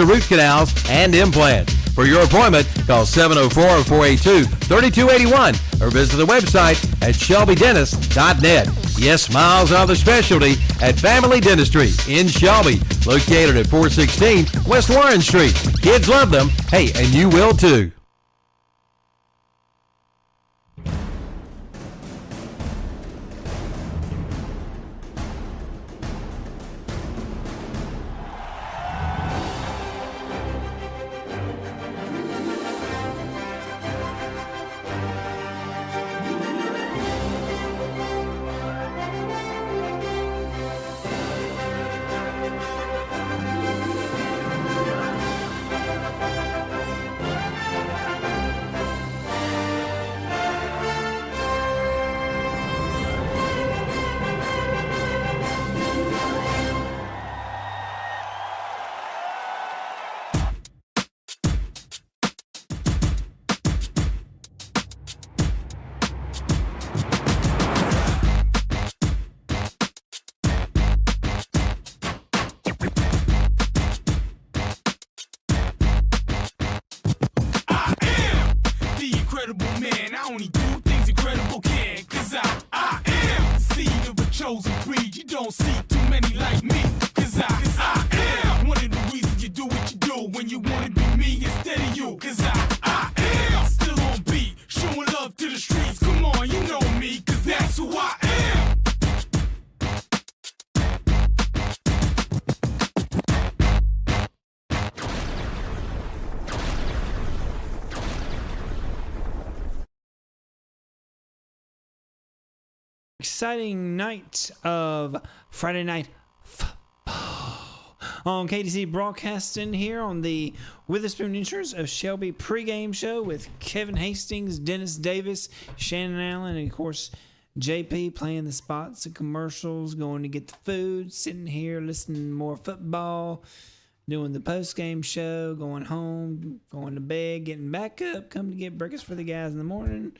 root canals and implants. For your appointment, call 704-482-3281 or visit the website at shelbydentist.net. Yes, smiles are the specialty at Family Dentistry in Shelby, located at 416 West Warren Street. Kids love them. Hey, and you will too. Exciting night of Friday Night Football on KTC Broadcasting here on the Witherspoon Insurance of Shelby pregame show with Kevin Hastings, Dennis Davis, Shannon Allen, and of course JP playing the spots and commercials, going to get the food, sitting here listening to more football, doing the postgame show, going home, going to bed, getting back up, coming to get breakfast for the guys in the morning.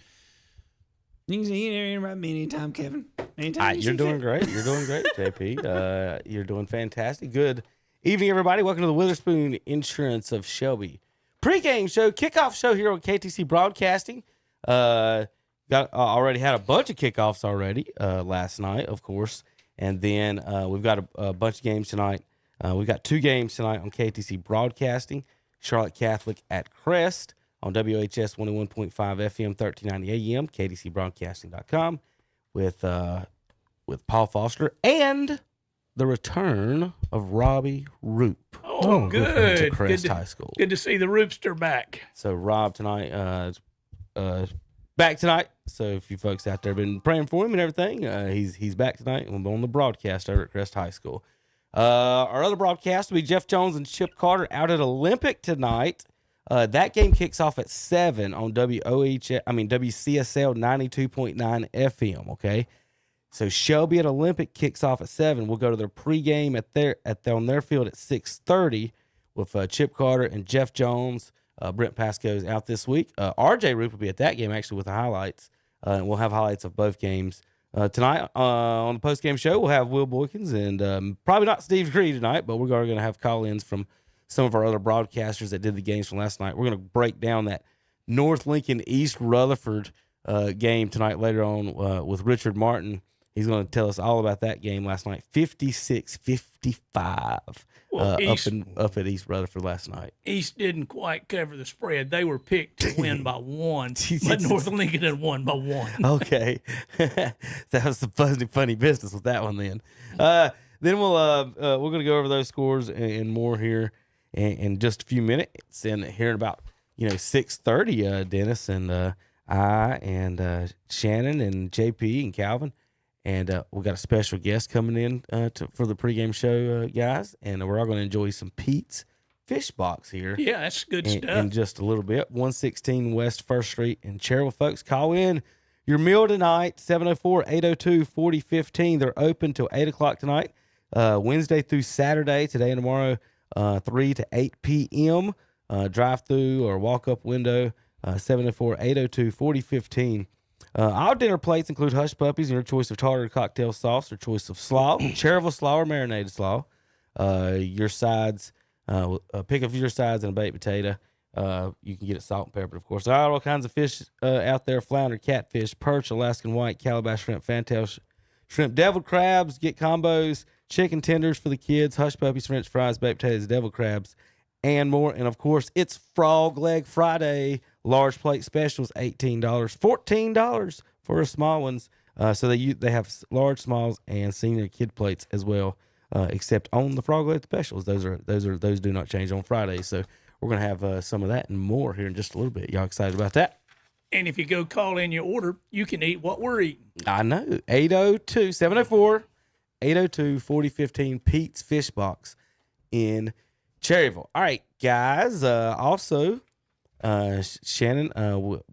You can interrupt me anytime, Kevin. Anytime. You're doing great. You're doing great, JP. You're doing fantastic. Good evening, everybody. Welcome to the Witherspoon Insurance of Shelby pregame show, kickoff show here on KTC Broadcasting. Already had a bunch of kickoffs already last night, of course, and then we've got a bunch of games tonight. We've got two games tonight on KTC Broadcasting. Charlotte Catholic at Crest on WHS 21.5 FM, 1390 AM, KTCBroadcasting.com with Paul Foster and the return of Robbie Roop. Oh, good. To Crest High School. Good to see the Roopster back. So Rob tonight is back tonight. So if you folks out there been praying for him and everything, he's back tonight and we'll be on the broadcast over at Crest High School. Our other broadcast will be Jeff Jones and Chip Carter out at Olympic tonight. That game kicks off at 7 on WCSL 92.9 FM, okay? So Shelby at Olympic kicks off at 7. We'll go to their pregame on their field at 6:30 with Chip Carter and Jeff Jones. Brent Pascoe's out this week. RJ Roop will be at that game, actually, with the highlights. And we'll have highlights of both games. Tonight on the postgame show, we'll have Will Boykins and probably not Steve Green tonight, but we're going to have call-ins from some of our other broadcasters that did the games from last night. We're going to break down that North Lincoln East Rutherford game tonight later on with Richard Martin. He's going to tell us all about that game last night. 56-55 up at East Rutherford last night. East didn't quite cover the spread. They were picked to win by one, but North Lincoln had won by one. Okay. That was the funny business with that one then. Then we're going to go over those scores and more here in just a few minutes, and here at about 6:30, Dennis and I and Shannon and JP and Calvin, and we got a special guest coming in for the pregame show, guys, and we're all going to enjoy some Pete's Fish Box here. Yeah, that's good stuff. In just a little bit. 116 West 1st Street in Cherryville, folks. Call in your meal tonight, 704-802-4015. They're open till 8 o'clock tonight, Wednesday through Saturday, today and tomorrow. 3 to 8 p.m. Drive-through or walk-up window, 704-802-4015. Our dinner plates include hush puppies and your choice of tartar cocktail sauce, your choice of slaw, Cherryville slaw or marinated slaw. Your sides Pick a few your sides and a baked potato. You can get it salt and peppered, of course. There are all kinds of fish out there: flounder, catfish, perch, Alaskan white, calabash shrimp, fantail shrimp, deviled crabs. Get combos, chicken tenders for the kids, hush puppies, French fries, baked potatoes, deviled crabs, and more. And of course, it's Frog Leg Friday. Large plate specials, $18, $14 for small ones. So they have large, smalls, and senior kid plates as well. Except on the Frog Leg specials, those do not change on Fridays. So we're gonna have some of that and more here in just a little bit. Y'all excited about that? And if you go call in your order, you can eat what we're eating. I know. 704-802-4015 Pete's Fish Box in Cherryville. All right, guys. Also, Shannon,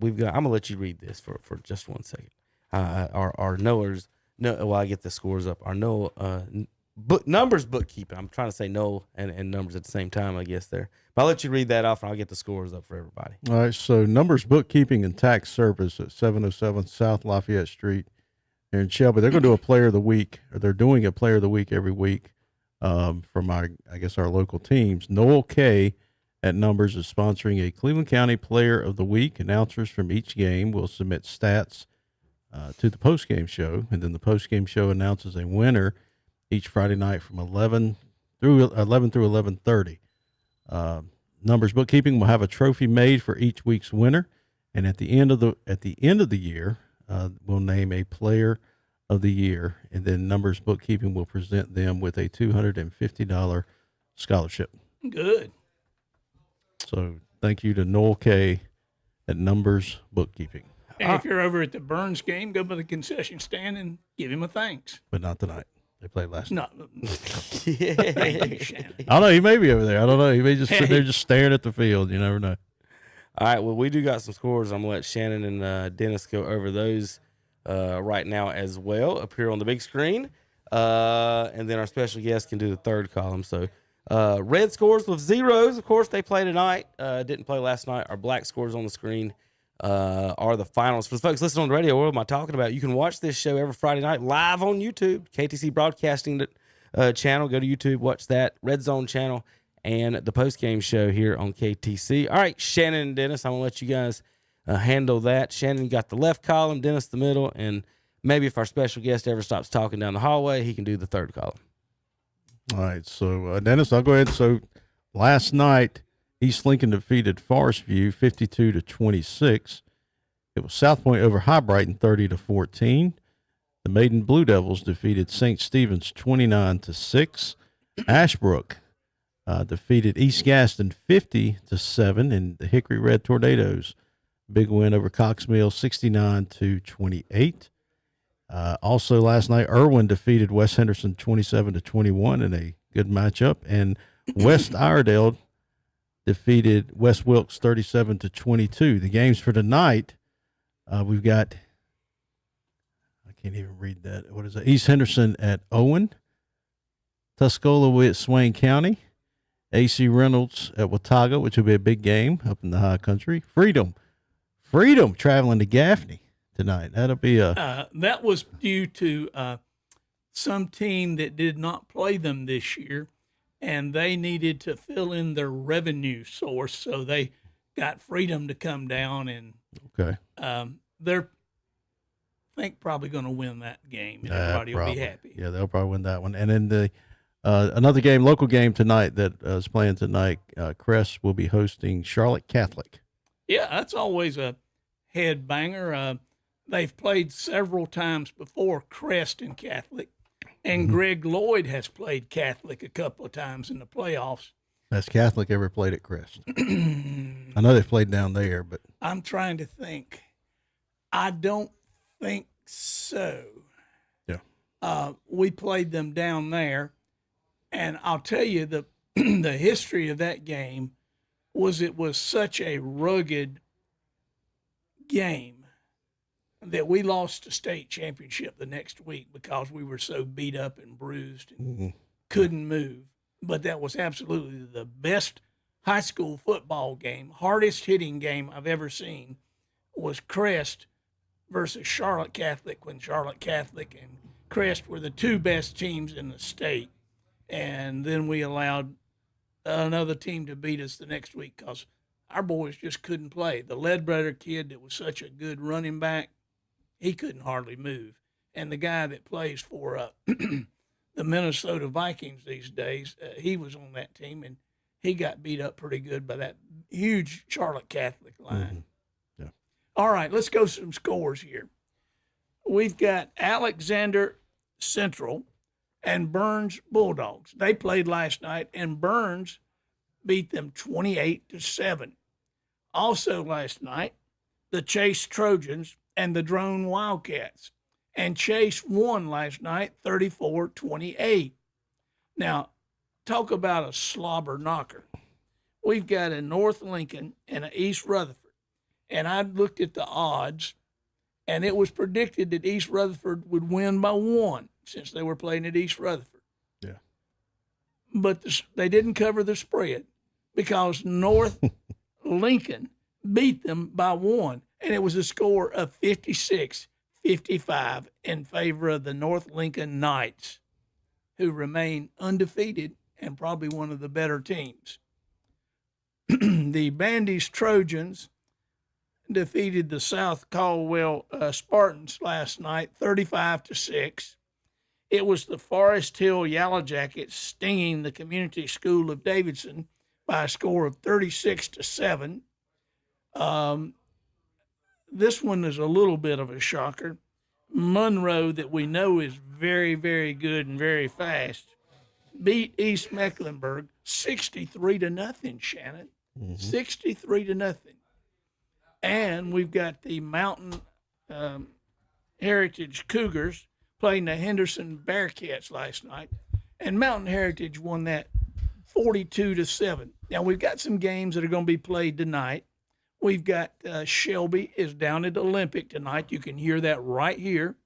we've got. I'm gonna let you read this for just 1 second. Our Noah's. No, well, I get the scores up. Our Noah numbers bookkeeping. I'm trying to say Noah and numbers at the same time, I guess there. But I'll let you read that off, and I'll get the scores up for everybody. All right, so numbers bookkeeping and tax service at 707 South Lafayette Street here in Shelby. They're going to do a player of the week, or they're doing a player of the week every week from our local teams. Noel K at Numbers is sponsoring a Cleveland County Player of the Week. Announcers from each game will submit stats to the postgame show, and then the postgame show announces a winner each Friday night from 11 through 11:30. Numbers bookkeeping will have a trophy made for each week's winner, and at the end of the year, we'll name a player of the year, and then Numbers bookkeeping will present them with a $250 scholarship. Good. So thank you to Noel K at Numbers Bookkeeping, And if you're over at the Burns game, go by the concession stand and give him a thanks. but not tonight. They played last night. No. Thank you, Shannon. I don't know. He may be over there. I don't know. He may just sit there just staring at the field. You never know. All right, well, we do got some scores. I'm going to let Shannon and Dennis go over those right now as well up here on the big screen. And then our special guest can do the third column. So red scores with zeros. Of course, they play tonight. Didn't play last night. Our black scores on the screen are the finals. For the folks listening on the radio, what am I talking about? You can watch this show every Friday night live on YouTube, KTC Broadcasting channel. Go to YouTube, watch that. Red Zone channel. And the post-game show here on KTC. All right, Shannon and Dennis, I'm going to let you guys handle that. Shannon got the left column, Dennis the middle, and maybe if our special guest ever stops talking down the hallway, he can do the third column. All right. So, Dennis, I'll go ahead. So, last night, East Lincoln defeated Forest View 52-26. It was South Point over High Brighton 30-14. The Maiden Blue Devils defeated St. Stephen's 29-6. Ashbrook defeated East Gaston 50-7, and the Hickory Red Tornadoes big win over Cox Mill 69-28. Also last night, Irwin defeated West Henderson 27-21 in a good matchup, and West Iredale defeated West Wilkes 37-22. The games for tonight, we've got, I can't even read that. What is that? East Henderson at Owen, Tuscola with Swain County, AC Reynolds at Watauga, which will be a big game up in the high country. Freedom traveling to Gaffney tonight. That'll be that was due to some team that did not play them this year, and they needed to fill in their revenue source, so they got Freedom to come down, and okay. They're probably going to win that game, and everybody will be happy. Yeah, they'll probably win that one. And then the another game, local game tonight that is playing tonight, Crest will be hosting Charlotte Catholic. Yeah, that's always a head banger. They've played several times before, Crest and Catholic, and Greg Lloyd has played Catholic a couple of times in the playoffs. Has Catholic ever played at Crest? I know they've played down there, but I'm trying to think. I don't think so. Yeah. We played them down there, and I'll tell you the the history of that game was it was such a rugged game that we lost a state championship the next week because we were so beat up and bruised and couldn't move. But that was absolutely the best high school football game, hardest hitting game I've ever seen, was Crest versus Charlotte Catholic, when Charlotte Catholic and Crest were the two best teams in the state. And then we allowed another team to beat us the next week because our boys just couldn't play. The Ledbetter kid that was such a good running back, he couldn't hardly move. And the guy that plays for the Minnesota Vikings these days, he was on that team, and he got beat up pretty good by that huge Charlotte Catholic line. Mm-hmm. Yeah. All right, let's go some scores here. We've got Alexander Central and Burns Bulldogs. They played last night, and Burns beat them 28-7. Also last night, the Chase Trojans and the Drone Wildcats. And Chase won last night 34-28. Now, talk about a slobber knocker. We've got a North Lincoln and an East Rutherford. And I looked at the odds, and it was predicted that East Rutherford would win by 1 since they were playing at East Rutherford. Yeah. But they didn't cover the spread because North Lincoln beat them by 1, and it was a score of 56-55 in favor of the North Lincoln Knights, who remain undefeated and probably one of the better teams. The Bandy's Trojans defeated the South Caldwell Spartans last night 35-6. It was the Forest Hill Yellow Jackets stinging the Community School of Davidson by a score of 36-7. This one is a little bit of a shocker. Monroe, that we know is very, very good and very fast, beat East Mecklenburg 63-0, Shannon. 63-0. And we've got the Mountain Heritage Cougars playing the Henderson Bearcats last night. And Mountain Heritage won that 42-7. Now, we've got some games that are going to be played tonight. We've got Shelby is down at Olympic tonight. You can hear that right here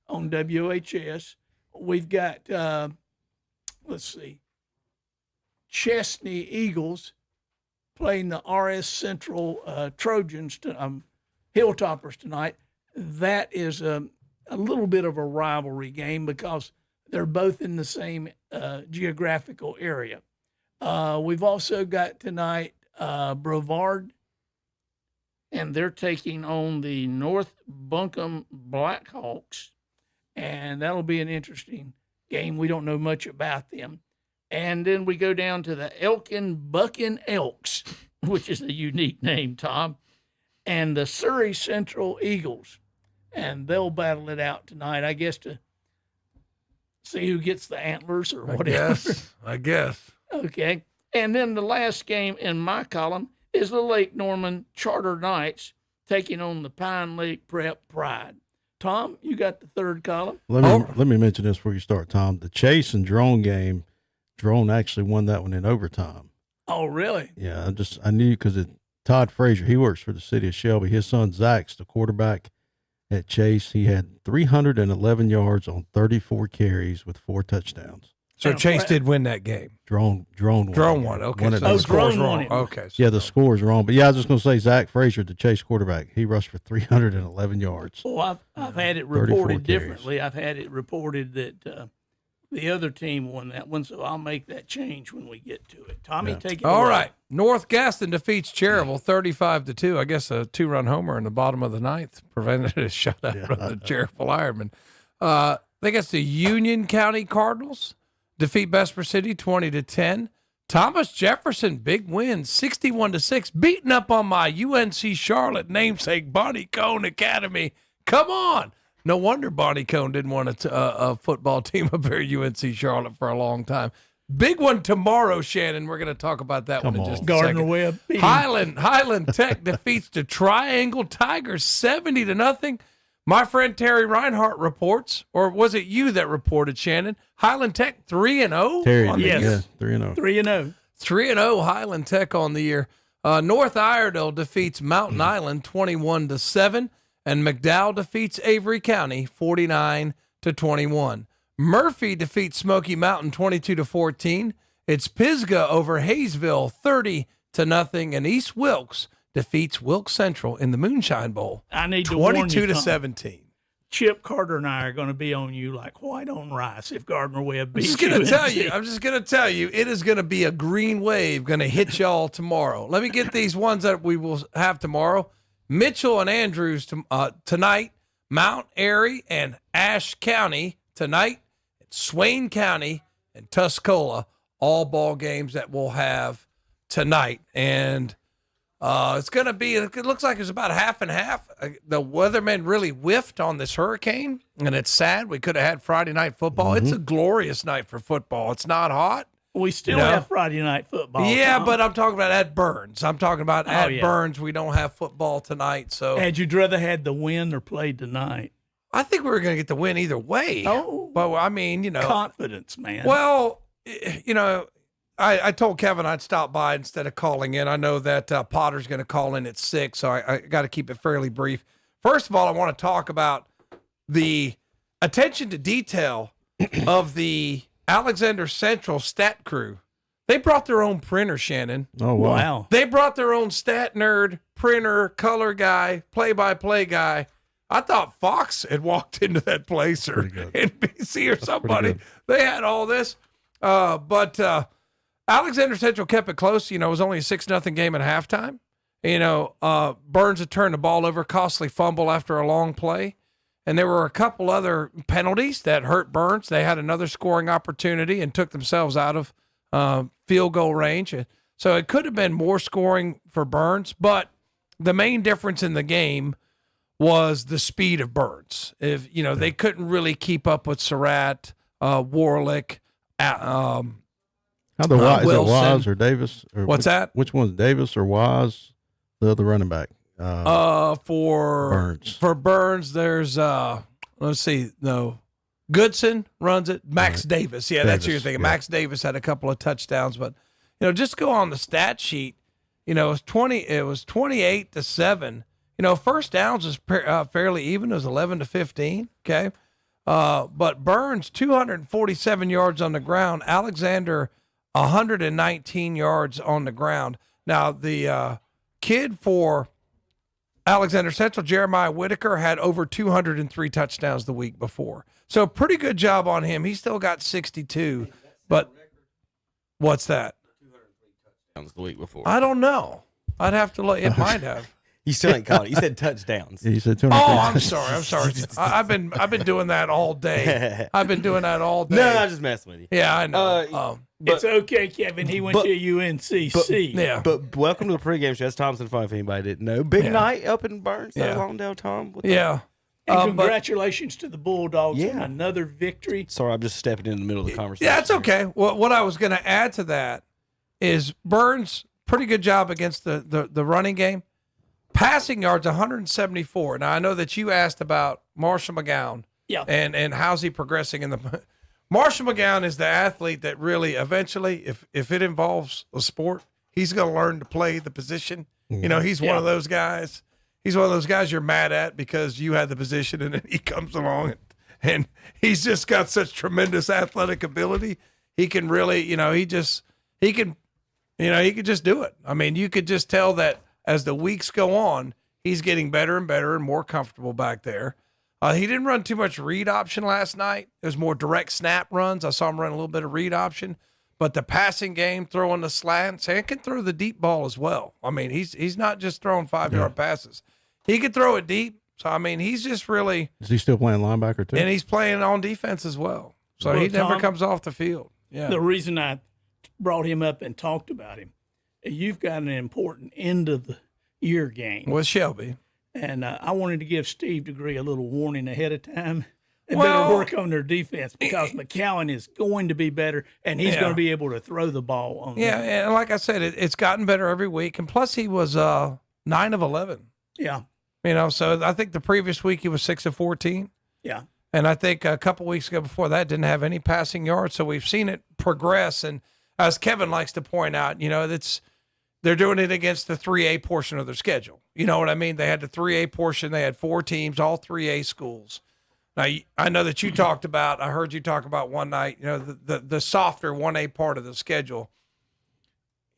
on WHS. We've got, Chesney Eagles playing the RS Central Trojans, Hilltoppers tonight. That is a little bit of a rivalry game because they're both in the same geographical area. We've also got tonight Brevard, and they're taking on the North Buncombe Blackhawks, and that'll be an interesting game. We don't know much about them. And then we go down to the Elkin Bucking Elks, which is a unique name, Tom, and the Surrey Central Eagles, and they'll battle it out tonight, I guess, to see who gets the antlers or whatever. I guess. Okay. And then the last game in my column is the Lake Norman Charter Knights taking on the Pine Lake Prep Pride. Tom, you got the third column. Let me mention this before you start, Tom. The Chase and Drone game, Drone actually won that one in overtime. Oh, really? Yeah, I knew because Todd Frazier, he works for the city of Shelby. His son Zach's the quarterback at Chase. He had 311 yards on 34 carries with 4 touchdowns. So Chase did win that game. Drone won. Drone won. Okay. So the Drone score's won wrong. it. Okay. Yeah, the score is wrong. But yeah, I was just going to say Zach Frazier, the Chase quarterback, he rushed for 311 yards. Well, I've had it reported differently. I've had it reported that the other team won that one, so I'll make that change when we get to it. Tommy, take it away. All right. North Gaston defeats Cherryville 35-2. I guess a 2-run homer in the bottom of the ninth prevented a shutout from the Cherryville Ironmen. I think it's the Union County Cardinals defeat Vesper City 20-10. Thomas Jefferson, big win, 61-6, beating up on my UNC Charlotte namesake Bonnie Cone Academy. Come on. No wonder Bonnie Cone didn't want a football team up there at UNC Charlotte for a long time. Big one tomorrow, Shannon. We're going to talk about that one in just a Gardner second. Webb. Highland Tech defeats the Triangle Tigers 70-0. My friend Terry Reinhart reports, or was it you that reported, Shannon? Highland Tech 3-0? Terry, Yes. yeah, 3-0. 3-0. 3-0 Highland Tech on the year. North Iredell defeats Mountain Island 21-7, and McDowell defeats Avery County 49-21. Murphy defeats Smoky Mountain 22-14. It's Pisgah over Hayesville 30-0, and East Wilkes defeats Wilkes Central in the Moonshine Bowl. I need to warn you, 22-17. Chip Carter and I are going to be on you like white on rice if Gardner Webb I'm beats just gonna tell UNC. you. I'm just gonna tell you. It is gonna be a green wave gonna hit y'all tomorrow. Let me get these ones that we will have tomorrow. Mitchell and Andrews tonight. Mount Airy and Ashe County tonight. Swain County and Tuscola. All ball games that we'll have tonight, and it's going to be, it looks like it's about half and half. The weathermen really whiffed on this hurricane, and it's sad. We could have had Friday night football. It's a glorious night for football. It's not hot. We still You know? have Friday night football. Yeah, Tom. but I'm talking about at Burns. I'm talking about at yeah. Burns. We don't have football tonight. So Had you rather had the win or played tonight? I think we were going to get the win either way. Oh. But I mean, you know. Confidence, man. Well, you know, I told Kevin I'd stop by instead of calling in. I know that Potter's going to call in at 6, so I got to keep it fairly brief. First of all, I want to talk about the attention to detail of the Alexander Central stat crew. They brought their own printer, Shannon. Oh, wow. wow. They brought their own stat nerd, printer, color guy, play-by-play guy. I thought Fox had walked into that place or NBC or somebody. They had all this. But Alexander Central kept it close. You know, it was only a 6-0 game at halftime. You know, Burns had turned the ball over, costly fumble after a long play. And there were a couple other penalties that hurt Burns. They had another scoring opportunity and took themselves out of field goal range. So it could have been more scoring for Burns, but the main difference in the game was the speed of Burns. If you know, they couldn't really keep up with Surratt, Warlick, How the Wise, is it Wilson. Wise or Davis? Or What's that? Which one's Davis or Wise? The other running back. For Burns. For Burns, there's let's see, no. Goodson runs it. Max Davis. Yeah, that's who you're Davis, thinking. yeah. Max Davis had a couple of touchdowns, but you know, just go on the stat sheet. You know, it was 28-7. You know, first downs was fairly even. It was 11-15. Okay. But Burns, 247 yards on the ground. Alexander, 119 yards on the ground. Now, the kid for Alexander Central, Jeremiah Whitaker, had over 203 touchdowns the week before. So pretty good job on him. He still got 62. But what's that? The week before. I don't know. I'd have to look. It might have. You still ain't calling it. You said touchdowns. Yeah, you said Oh, 200. I'm sorry. I've been doing that all day. I've been doing that all day. No, I'm just messing with you. Yeah, I know. It's okay, Kevin. He went to UNCC. Yeah. But welcome to the pregame show. That's Thompson Fun, if anybody didn't know. Big Yeah. night up in Burns, Yeah. Longdale, Tom. Yeah. And But congratulations to the Bulldogs on Yeah. another victory. Sorry, I'm just stepping in the middle of the conversation. yeah, it's okay. Well, what I was going to add to that is Burns, pretty good job against the running game. Passing yards, 174. Now, I know that you asked about Marshall McGowan. Yeah. And how's he progressing in the Marshall McGowan is the athlete that really eventually, if it involves a sport, he's going to learn to play the position. You know, he's one of those guys. He's one of those guys you're mad at because you had the position and then he comes along and he's just got such tremendous athletic ability. He can really, he can just do it. I mean, you could just tell that as the weeks go on, he's getting better and better and more comfortable back there. He didn't run too much read option last night. It was more direct snap runs. I saw him run a little bit of read option, but the passing game, throwing the slants, and can throw the deep ball as well. I mean, he's not just throwing 5-yard passes. He could throw it deep. So, I mean, he's just really Is he still playing linebacker, too? – and he's playing on defense as well. So Well, he never Tom, comes off the field. Yeah. The reason I brought him up and talked about him, you've got an important end of the year game. With Shelby. And I wanted to give Steve Degree a little warning ahead of time. They Well- better work on their defense because McCowan is going to be better, and he's Yeah. going to be able to throw the ball on Yeah, them. and like I said, it's gotten better every week. And plus he was 9 of 11. Yeah, So I think the previous week he was 6 of 14. yeah. And I think a couple weeks ago before that didn't have any passing yards. So we've seen it progress. And as Kevin likes to point out, they're doing it against the 3A portion of their schedule. You know what I mean? They had the 3A portion. They had 4 teams, all 3A schools. Now, I know that I heard you talk about one night, the softer 1A part of the schedule.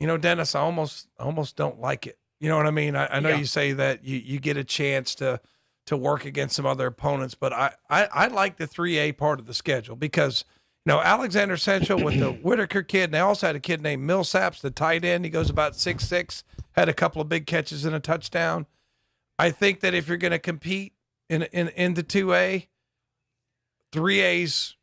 Dennis, I almost don't like it. You know what I mean? I know Yeah. you say that you get a chance to to work against some other opponents. But I like the 3A part of the schedule because, Alexander Central with the Whitaker kid, and they also had a kid named Millsaps, the tight end. He goes about 6'6", had a couple of big catches and a touchdown. I think that if you're going to compete in the 2A, 3As,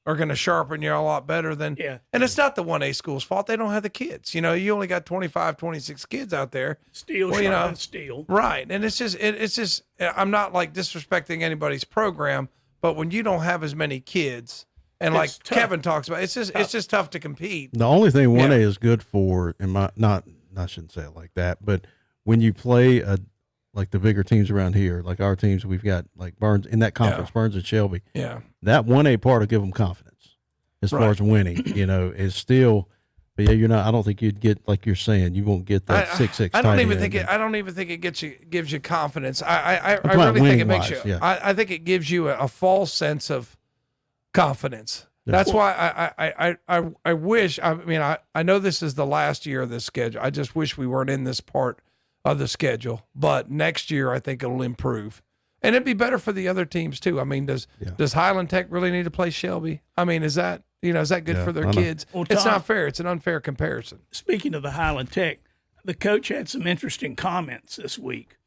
are going to sharpen you a lot better than, and it's not the 1A school's fault. They don't have the kids. You only got 25, 26 kids out there. Steel. Right. And it's just, I'm not like disrespecting anybody's program, but when you don't have as many kids, and like Kevin talks about, it's just tough to compete. The only thing 1A is good for, I shouldn't say it like that, but when you play like the bigger teams around here, like our teams, we've got like Burns in that conference, Burns and Shelby. Yeah. That 1A part will give them confidence as far as winning, is still, but I don't think you'd get, like you're saying, you won't get that 6'6". I don't even think it gives you confidence. I really think it makes you, I think it gives you a false sense of confidence. That's why I wish, I know this is the last year of this schedule. I just wish we weren't in this part of the schedule, but next year I think it'll improve, and it'd be better for the other teams too. Does Highland Tech really need to play Shelby? Is that good for their kids? Well, Tom, it's not fair. It's an unfair comparison. Speaking of the Highland Tech, the coach had some interesting comments this week.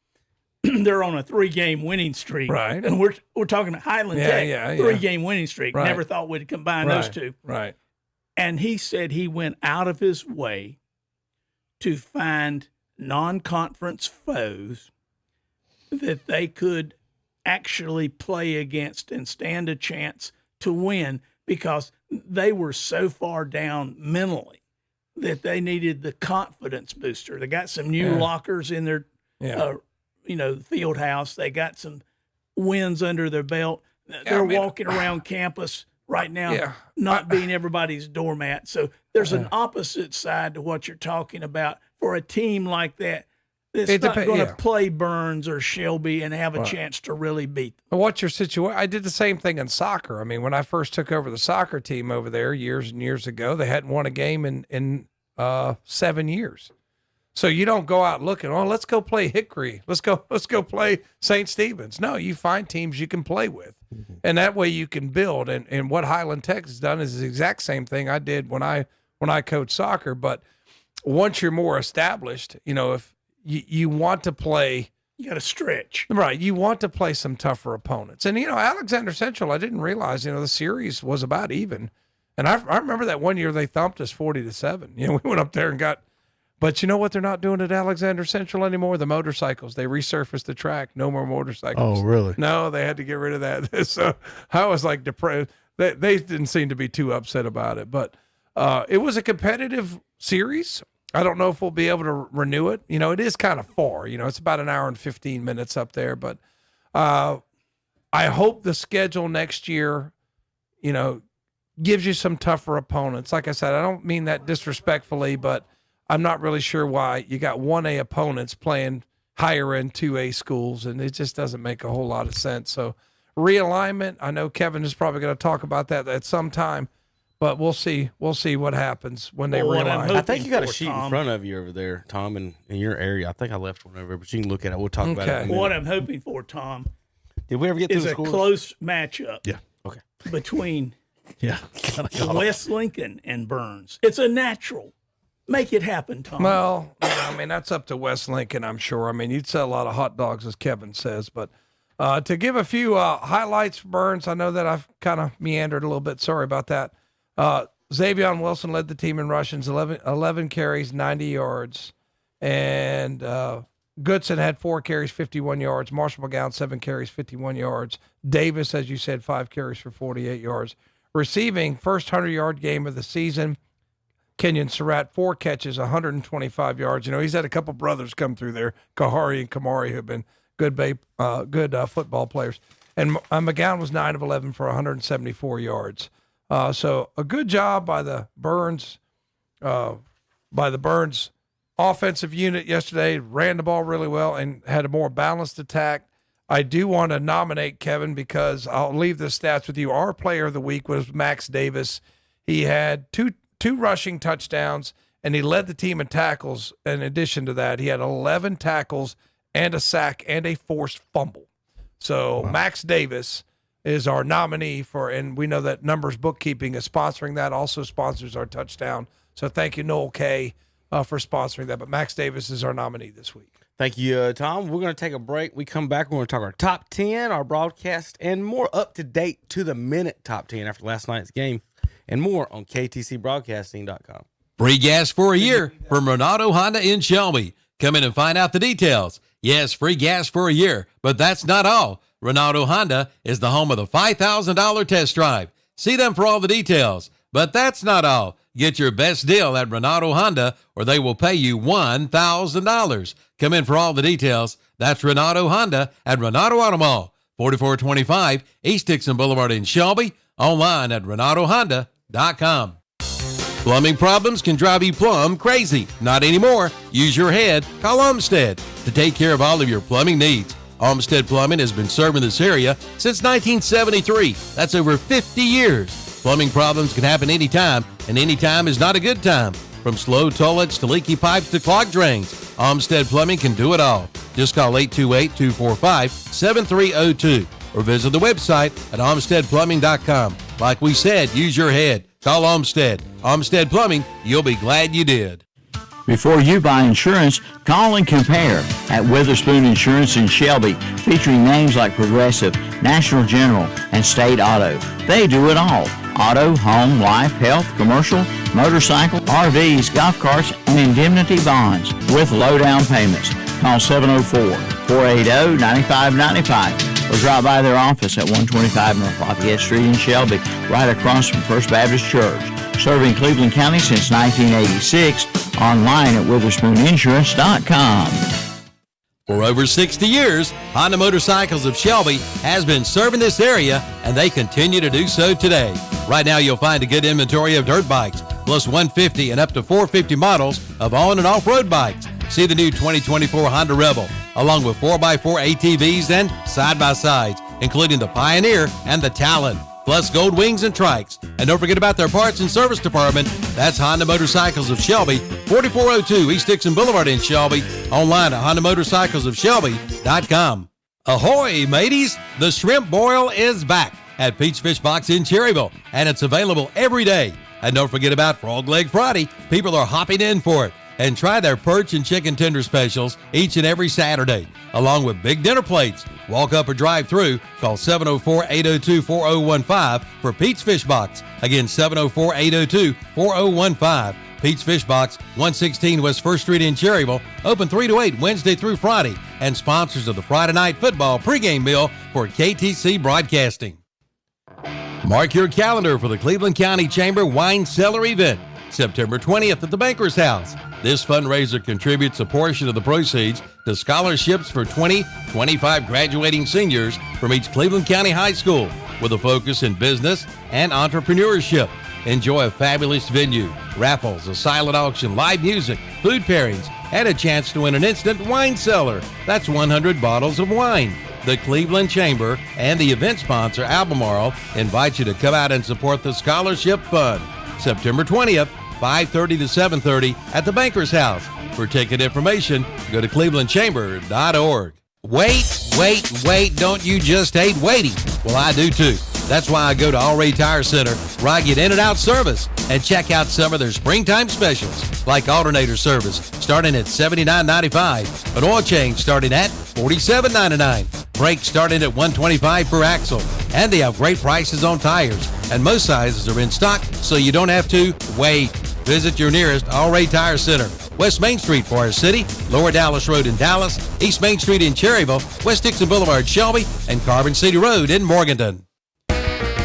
They're on a 3-game winning streak, right? And we're talking Highland Tech, 3-game winning streak. Right. Never thought we'd combine those two, right? And he said he went out of his way to find non-conference foes that they could actually play against and stand a chance to win, because they were so far down mentally that they needed the confidence booster. They got some new lockers in their field house. They got some wins under their belt. They're walking around campus right now, not being everybody's doormat. So there's an opposite side to what you're talking about for a team like that. It's not going to play Burns or Shelby and have a chance to really beat them. What's your situation? I did the same thing in soccer. When I first took over the soccer team over there years and years ago, they hadn't won a game in 7 years. So you don't go out looking, let's go play Hickory. Let's go play St. Stephen's. No, you find teams you can play with. Mm-hmm. And that way you can build. And what Highland Tech has done is the exact same thing I did when I coached soccer. But once you're more established, if you want to play, you got to stretch. Right. You want to play some tougher opponents. And, Alexander Central, I didn't realize, the series was about even. And I remember that one year they thumped us 40-7. We went up there and got. But you know what they're not doing at Alexander Central anymore? The motorcycles. They resurfaced the track. No more motorcycles. Oh, really? No, they had to get rid of that. So I was like depressed. They didn't seem to be too upset about it. But it was a competitive series. I don't know if we'll be able to renew it. It is kind of far. It's about an hour and 15 minutes up there. But I hope the schedule next year, gives you some tougher opponents. Like I said, I don't mean that disrespectfully, but I'm not really sure why you got 1A opponents playing higher end 2A schools, and it just doesn't make a whole lot of sense. So realignment, I know Kevin is probably going to talk about that at some time, but we'll see. We'll see what happens when they realign. I think you got a sheet in front of you over there, Tom, in your area. I think I left one over, but you can look at it. We'll talk about it. What I'm hoping for, Tom, did we ever get to the scores? Is a close matchup. Yeah. Okay. Between West Lincoln and Burns. It's a natural. Make it happen, Tom. Well, that's up to West Lincoln, I'm sure. You'd sell a lot of hot dogs, as Kevin says. But to give a few highlights for Burns, I know that I've kind of meandered a little bit. Sorry about that. Xavion Wilson led the team in rushings, 11 carries, 90 yards. And Goodson had 4 carries, 51 yards. Marshall McGowan, 7 carries, 51 yards. Davis, as you said, 5 carries for 48 yards. Receiving, first 100-yard game of the season. Kenyon Surratt, 4 catches, 125 yards. He's had a couple brothers come through there, Kahari and Kamari, who have been good football players. And McGowan was 9 of 11 for 174 yards. So a good job by the Burns offensive unit yesterday. Ran the ball really well and had a more balanced attack. I do want to nominate Kevin because I'll leave the stats with you. Our player of the week was Max Davis. He had two rushing touchdowns, and he led the team in tackles. In addition to that, he had 11 tackles and a sack and a forced fumble. So Max Davis is our nominee for, and we know that Numbers Bookkeeping is sponsoring that, also sponsors our touchdown. So thank you, Noel K, for sponsoring that. But Max Davis is our nominee this week. Thank you, Tom. We're going to take a break. We come back. We're going to talk our top 10, our broadcast, and more up-to-date, to-the-minute top 10 after last night's game, and more on ktcbroadcasting.com. Free gas for a year from Renato Honda in Shelby. Come in and find out the details. Yes, free gas for a year, but that's not all. Renato Honda is the home of the $5,000 test drive. See them for all the details. But that's not all. Get your best deal at Renato Honda, or they will pay you $1,000. Come in for all the details. That's Renato Honda at Renato Auto Mall, 4425 East Dixon Boulevard in Shelby. Online at RenatoHonda.com. Plumbing problems can drive you plumb crazy. Not anymore. Use your head. Call Olmsted to take care of all of your plumbing needs. Olmsted Plumbing has been serving this area since 1973. That's over 50 years. Plumbing problems can happen anytime, and anytime is not a good time. From slow toilets to leaky pipes to clogged drains, Olmsted Plumbing can do it all. Just call 828-245-7302 or visit the website at olmstedplumbing.com. Like we said, use your head. Call Olmsted. Olmsted Plumbing, you'll be glad you did. Before you buy insurance, call and compare at Witherspoon Insurance in Shelby, featuring names like Progressive, National General, and State Auto. They do it all. Auto, home, life, health, commercial, motorcycle, RVs, golf carts, and indemnity bonds with low down payments. Call 704-480-9595 or drop by their office at 125 North Lafayette Street in Shelby, right across from First Baptist Church. Serving Cleveland County since 1986. Online at WitherspoonInsurance.com. For over 60 years, Honda Motorcycles of Shelby has been serving this area, and they continue to do so today. Right now, you'll find a good inventory of dirt bikes, plus 150 and up to 450 models of on- and off-road bikes. See the new 2024 Honda Rebel, along with 4x4 ATVs and side-by-sides, including the Pioneer and the Talon, plus gold wings and trikes. And don't forget about their parts and service department. That's Honda Motorcycles of Shelby, 4402 East Dixon Boulevard in Shelby. Online at HondaMotorcyclesofShelby.com. Ahoy, mateys! The shrimp boil is back at Peach Fish Box in Cherryville, and it's available every day. And don't forget about Frog Leg Friday. People are hopping in for it. And try their perch and chicken tender specials each and every Saturday, along with big dinner plates. Walk up or drive through. Call 704-802-4015 for Pete's Fish Box. Again, 704-802-4015. Pete's Fish Box, 116 West 1st Street in Cherryville. Open 3 to 8 Wednesday through Friday. And sponsors of the Friday Night Football pregame meal for KTC Broadcasting. Mark your calendar for the Cleveland County Chamber Wine Cellar event, September 20th at the Banker's House. This fundraiser contributes a portion of the proceeds to scholarships for 25 graduating seniors from each Cleveland County high school, with a focus in business and entrepreneurship. Enjoy a fabulous venue, raffles, a silent auction, live music, food pairings, and a chance to win an instant wine cellar. That's 100 bottles of wine. The Cleveland Chamber and the event sponsor, Albemarle, invite you to come out and support the scholarship fund. September 20th, 5:30 to 7:30 at the Banker's House. For ticket information, go to clevelandchamber.org. Wait, don't you just hate waiting? Well, I do too. That's why I go to Alray Tire Center, where I get in and out service and check out some of their springtime specials, like alternator service starting at $79.95, an oil change starting at $47.99, brakes starting at $125 per axle, and they have great prices on tires, and most sizes are in stock, so you don't have to wait. Visit your nearest Alray Tire Center, West Main Street, Forest City, Lower Dallas Road in Dallas, East Main Street in Cherryville, West Dixon Boulevard, Shelby, and Carbon City Road in Morganton.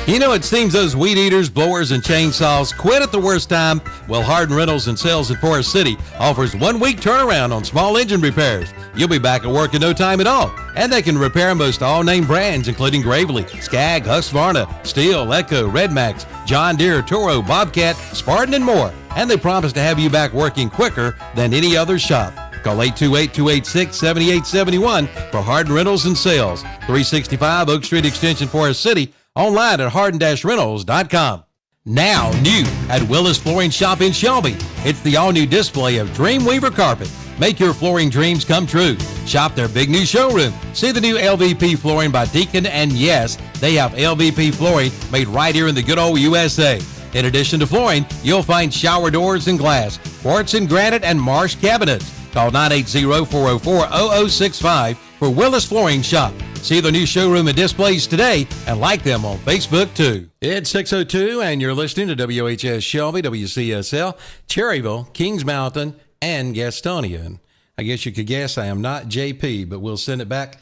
You know, it seems those weed eaters, blowers, and chainsaws quit at the worst time. Well, Hardin Rentals and Sales in Forest City offers 1-week turnaround on small engine repairs. You'll be back at work in no time at all. And they can repair most all-name brands, including Gravely, Skag, Husqvarna, Steel, Echo, Redmax, John Deere, Toro, Bobcat, Spartan, and more. And they promise to have you back working quicker than any other shop. Call 828-286-7871 for Hardin Rentals and Sales, 365 Oak Street Extension, Forest City. Online at hardin-rentals.com. Now new at Willis Flooring Shop in Shelby. It's the all-new display of Dreamweaver carpet, Make your flooring dreams come true. Shop their big new showroom. See the new LVP flooring by Deacon, and yes, they have LVP flooring made right here in the good old USA. In addition to flooring, you'll find shower doors and glass, quartz and granite, and Marsh cabinets. Call 980-404-0065 for Willis Flooring Shop. See the new showroom and displays today and like them on Facebook too. It's 6:02 and you're listening to WHS Shelby, WCSL, Cherryville, Kings Mountain, and Gastonia. And I guess you could guess I am not JP, but we'll send it back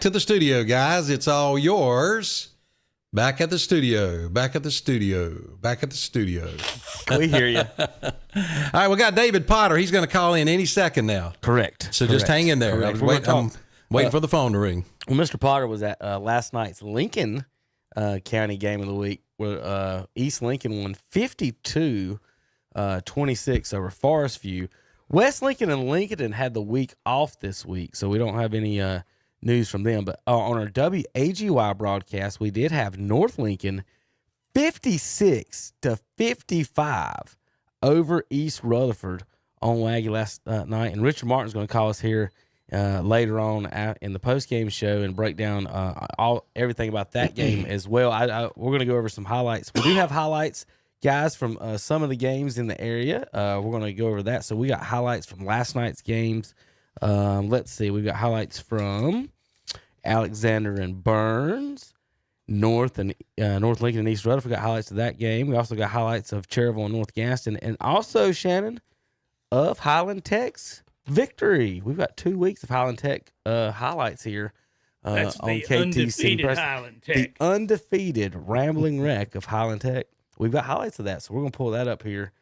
to the studio, guys. It's all yours. Back at the studio. We hear you. All right, we got David Potter. He's going to call in any second now. Correct. So just hang in there. Correct. I'm waiting for the phone to ring. Well, Mr. Potter was at last night's Lincoln County game of the week where East Lincoln won 52-26 over Forest View. West Lincoln and Lincoln had the week off this week, so we don't have any news from them. But on our WAGY broadcast, we did have North Lincoln 56-55 over East Rutherford on Waggy last night. And Richard Martin's going to call us here later on in the post-game show and break down everything about that game as well. We're going to go over some highlights. We do have highlights, guys, from some of the games in the area. We're going to go over that. So we got highlights from last night's games. Let's see. We've got highlights from Alexander and Burns, North Lincoln and East Rutherford. We got highlights of that game. We also got highlights of Cherryville and North Gaston, and also, Shannon, of Highland Tech's victory. We've got 2 weeks of Highland Tech highlights here That's on the KTC undefeated Press. Highland The Tech. undefeated Rambling Wreck of Highland Tech. We've got highlights of that, so we're going to pull that up here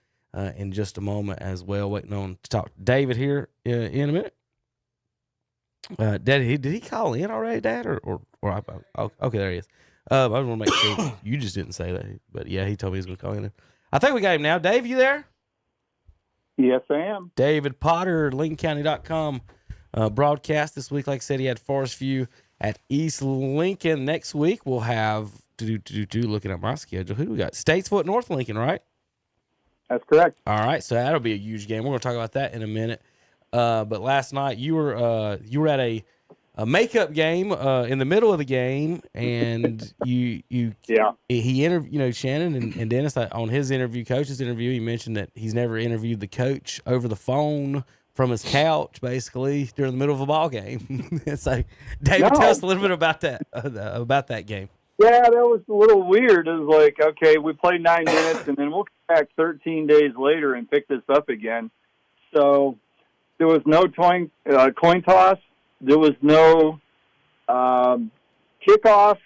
in just a moment as well. Waiting on to talk to David here in a minute. Dad, did he call in already, Dad? Or okay, there he is. I just want to make sure you just didn't say that, but yeah, he told me he was going to call in. I think we got him now. Dave, you there? Yes, I am. David Potter, LincolnCounty.com broadcast this week. Like I said, he had Forest View at East Lincoln. Next week we'll have looking at my schedule. Who do we got? Statesville at North Lincoln, right? That's correct. All right, so that'll be a huge game. We're going to talk about that in a minute. But last night you were at a makeup game in the middle of the game, and he interviewed Shannon and Dennis on his coach's interview. He mentioned that he's never interviewed the coach over the phone from his couch, basically during the middle of a ball game. So, David, tell us a little bit about that game. Yeah, that was a little weird. It was like, okay, we played 9 minutes, and then we'll come back 13 days later and pick this up again. So there was no coin toss. There was no kickoff.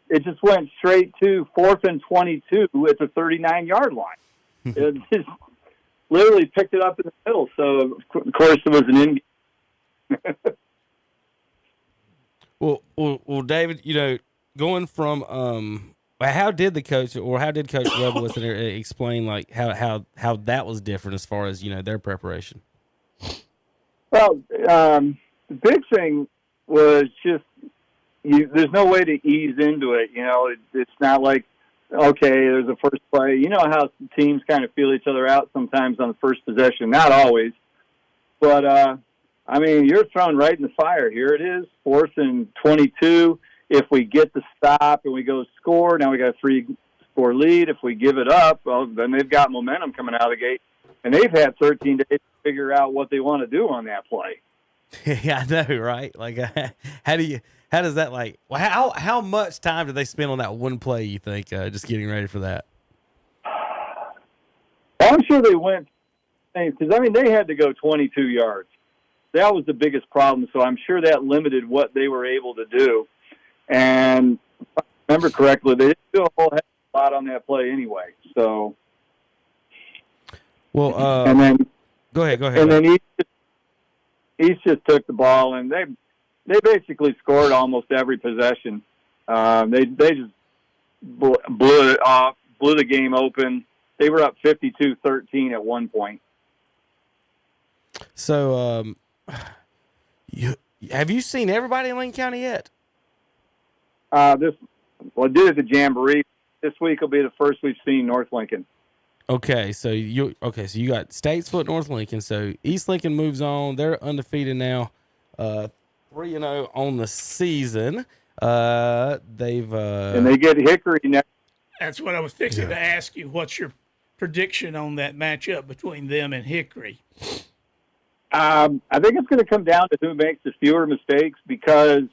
It just went straight to 4th and 22 at the 39-yard line. It just literally picked it up in the middle. So, of course, it was an in. Well, David, going from how did Coach Leibowitz explain like how that was different as far as their preparation? Well, the big thing was just there's no way to ease into it. It's not like, okay, there's a first play. You know how teams kind of feel each other out sometimes on the first possession. Not always, but you're thrown right in the fire. Here it is, 4th and 22. If we get the stop and we go score, now we got a 3-score lead. If we give it up, well, then they've got momentum coming out of the gate, and they've had 13 days to figure out what they want to do on that play. Yeah, I know, right? Like, how does that, like, how much time did they spend on that one play, you think, just getting ready for that? I'm sure they went, because, they had to go 22 yards. That was the biggest problem, so I'm sure that limited what they were able to do. And if I remember correctly, they didn't do a whole heck of a lot on that play anyway. So, well, and then go ahead. And then East just took the ball, and they basically scored almost every possession. They just blew it off, blew the game open. They were up 52-13 at one point. So, have you seen everybody in Lincoln County yet? I did at the Jamboree. This week will be the first we've seen North Lincoln. Okay, so you got Statesville, North Lincoln. So East Lincoln moves on. They're undefeated now, 3-0 on the season. They've And they get Hickory next. That's what I was fixing to ask you. What's your prediction on that matchup between them and Hickory? I think it's going to come down to who makes the fewer mistakes because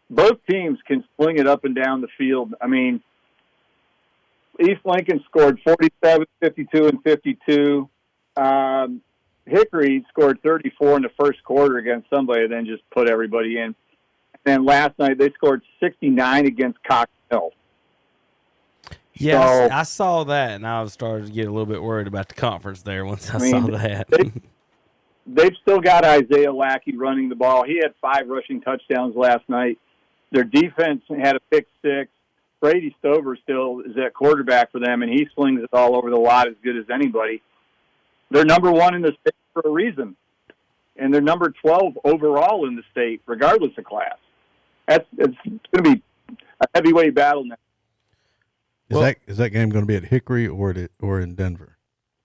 both teams can sling it up and down the field. I mean, East Lincoln scored 47, 52, and 52. Hickory scored 34 in the first quarter against somebody and then just put everybody in. And then last night they scored 69 against Cox Hill. Yeah, So, I saw that, and I was starting to get a little bit worried about the conference there once I I mean, saw that. they've still got Isaiah Lackey running the ball. He had 5 rushing touchdowns last night. Their defense had a pick 6. Brady Stover still is at quarterback for them, and he slings it all over the lot as good as anybody. They're number 1 in the state for a reason, and they're number 12 overall in the state, regardless of class. It's going to be a heavyweight battle now. Is that game going to be at Hickory or in Denver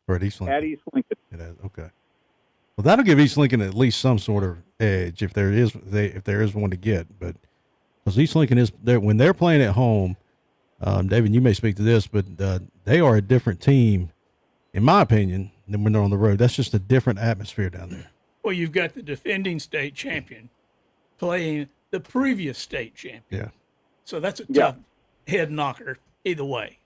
or at East Lincoln? At East Lincoln. It is, okay. Well, that'll give East Lincoln at least some sort of edge if there is one to get. But because East Lincoln is there when they're playing at home, David, you may speak to this, but they are a different team, in my opinion, than when they're on the road. That's just a different atmosphere down there. Well, you've got the defending state champion playing the previous state champion. Yeah. So that's a tough head knocker either way.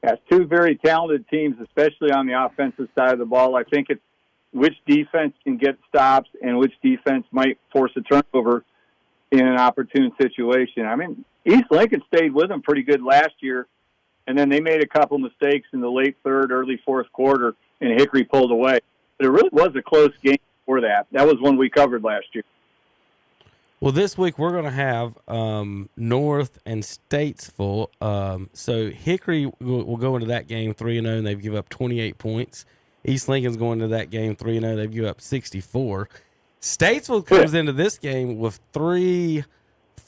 Has 2 very talented teams, especially on the offensive side of the ball. I think it's which defense can get stops and which defense might force a turnover in an opportune situation. I mean, East Lincoln stayed with them pretty good last year, and then they made a couple mistakes in the late third, early fourth quarter, and Hickory pulled away. But it really was a close game before that. That was one we covered last year. Well, this week we're going to have North and Statesville. So Hickory will go into that game 3-0, and they've given up 28 points. East Lincoln's going into that game 3-0. They've given up 64. Statesville comes into this game with 3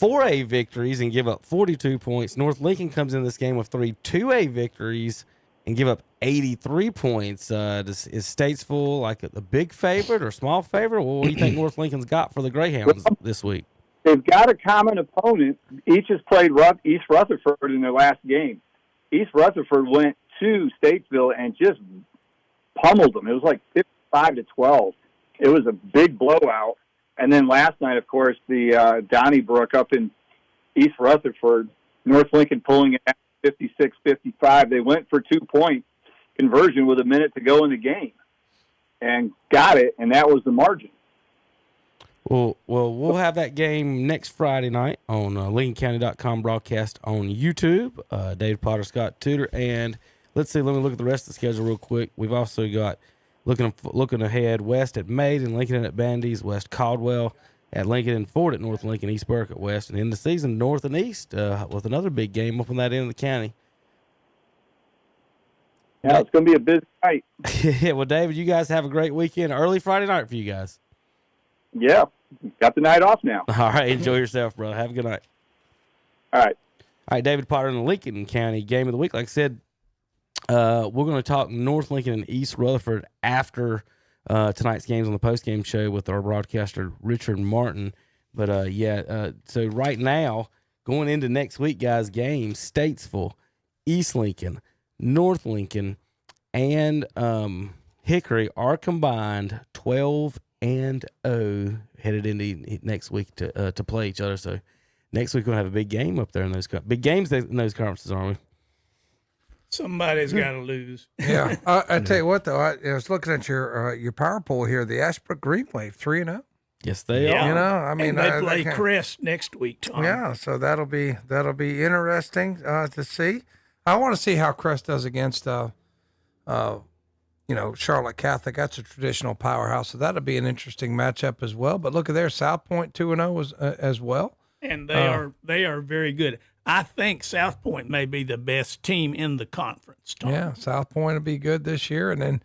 4A victories and give up 42 points. North Lincoln comes in this game with 3 2A victories and give up 83 points. Is Statesville like a big favorite or small favorite? Well, what do you think North Lincoln's got for the Greyhounds this week? They've got a common opponent. Each has played East Rutherford in their last game. East Rutherford went to Statesville and just pummeled them. It was like 55-12. It was a big blowout. And then last night, of course, the Donnybrook up in East Rutherford, North Lincoln pulling it at 56-55. They went for 2-point conversion with a minute to go in the game and got it, and that was the margin. Well, we'll have that game next Friday night on LincolnCounty.com broadcast on YouTube. David Potter, Scott Tudor, and let me look at the rest of the schedule real quick. We've also got looking ahead, West at Maiden, Lincoln at Bandy's, West Caldwell at Lincoln and Ford at North Lincoln, East Burke at West, and in the season, North and East with another big game up on that end of the county. Yeah, it's going to be a busy night. Yeah, well, David, you guys have a great weekend. Early Friday night for you guys. Yeah, got the night off now. All right, enjoy yourself, brother. Have a good night. All right, David Potter in the Lincoln County Game of the Week. Like I said, we're going to talk North Lincoln and East Rutherford after tonight's games on the post-game show with our broadcaster, Richard Martin. But, so right now, going into next week, guys, games, Statesville, East Lincoln, North Lincoln, and Hickory are combined 12-0 headed into next week to play each other. So next week we're going to have a big game up there in those big games in those conferences, aren't we? Somebody's got to lose. Yeah, I tell you what though, I was looking at your power poll here. The Ashbrook Green Wave 3-0. Yes, they are. You know, I mean, and they play Crest next week, Tom. Yeah, so that'll be interesting to see. I want to see how Crest does against Charlotte Catholic. That's a traditional powerhouse, so that'll be an interesting matchup as well. But look at there, South Point 2-0 as well, and they are very good. I think South Point may be the best team in the conference, Tom. Yeah, South Point will be good this year, and then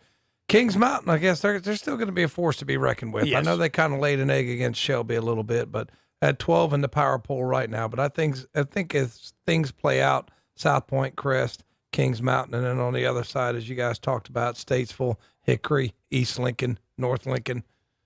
Kings Mountain, I guess they're still going to be a force to be reckoned with. Yes. I know they kind of laid an egg against Shelby a little bit, but at 12 in the power poll right now. But I think as things play out, South Point, Crest, Kings Mountain. And then on the other side, as you guys talked about, Statesville, Hickory, East Lincoln, North Lincoln.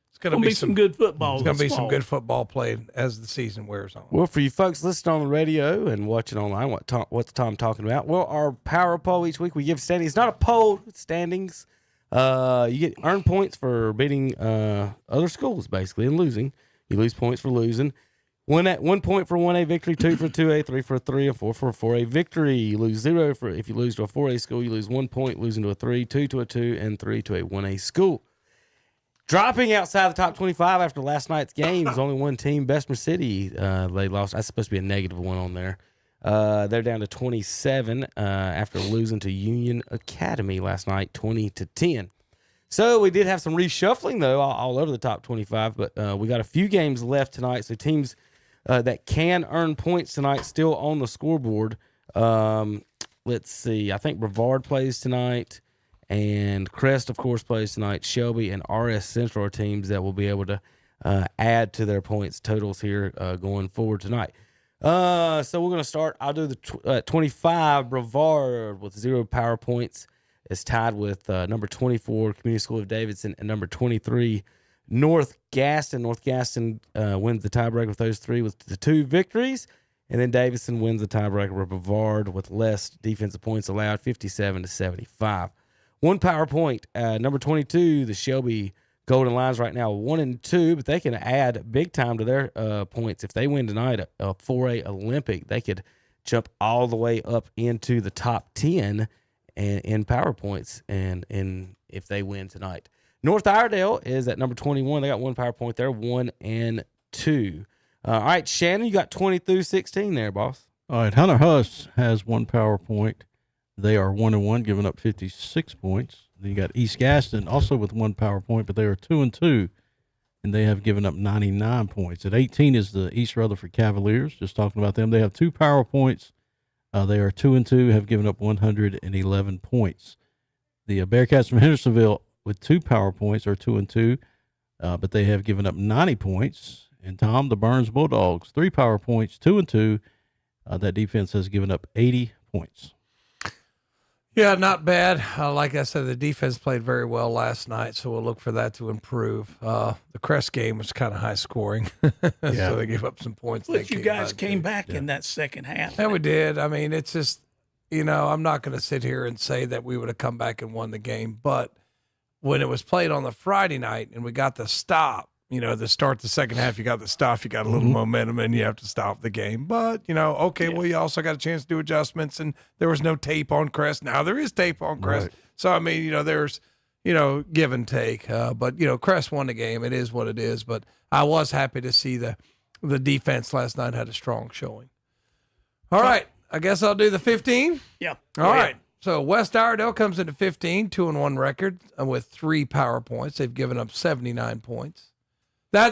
It's going to be some good football. It's going to be some good football played as the season wears on. Well, for you folks listening on the radio and watching online, what's Tom talking about? Well, our power poll each week, we give standings. It's not a poll, it's standings. You get earned points for beating other schools, basically, and losing. You lose points for losing. 1 point for 1A victory, 2 for 2A, 3 for 3, and 4 for a 4A victory. You lose 0 if you lose to a 4A school. You lose 1 point, losing to a 3, 2 to a 2, and 3 to a 1A school. Dropping outside the top 25 after last night's game is only one team, Bessemer City. They lost. That's supposed to be a -1 on there. They're down to 27 after losing to Union Academy last night, 20-10. So we did have some reshuffling, though, all over the top 25, but we got a few games left tonight. So teams that can earn points tonight still on the scoreboard. Let's see. I think Brevard plays tonight. And Crest, of course, plays tonight. Shelby and RS Central are teams that will be able to add to their points totals here going forward tonight. So we're going to start. I'll do the 25. Brevard with 0 power points is tied with number 24, Community School of Davidson, and number 23, North Gaston. North Gaston wins the tiebreaker with those three with the 2 victories. And then Davidson wins the tiebreaker with Brevard with less defensive points allowed, 57-75. 1 power point, number 22, the Shelby Golden Lions right now 1-2, but they can add big time to their points. If they win tonight, a 4A Olympic, they could jump all the way up into the top 10 in power points and if they win tonight. North Iredale is at number 21. They got 1 power point there, 1-2. All right, Shannon, you got 20-16 there, boss. All right, Hunter Huss has 1 power point. They are 1-1, giving up 56 points. Then you got East Gaston also with 1 power point, but they are 2-2, and they have given up 99 points. At 18 is the East Rutherford Cavaliers. Just talking about them, they have 2 power points. They are 2-2, have given up 111 points. The Bearcats from Hendersonville with 2 power points are 2-2, but they have given up 90 points. And Tom, the Burns Bulldogs, 3 power points, 2-2. That defense has given up 80 points. Yeah, not bad. Like I said, the defense played very well last night, so we'll look for that to improve. The Crest game was kind of high scoring, so they gave up some points. But you guys came back in that second half. Yeah, we did. I mean, it's just, I'm not going to sit here and say that we would have come back and won the game, but when it was played on the Friday night and we got the stop, to start the second half, you got the stop, you got a little momentum, and you have to stop the game. But, well, you also got a chance to do adjustments, and there was no tape on Crest. Now there is tape on Crest. Right. So, I mean, there's, give and take. But, Crest won the game. It is what it is. But I was happy to see the defense last night had a strong showing. All right. I guess I'll do the 15. Yeah. All right. So West Iredale comes into 15, 2-1 record with 3 power points. They've given up 79 points.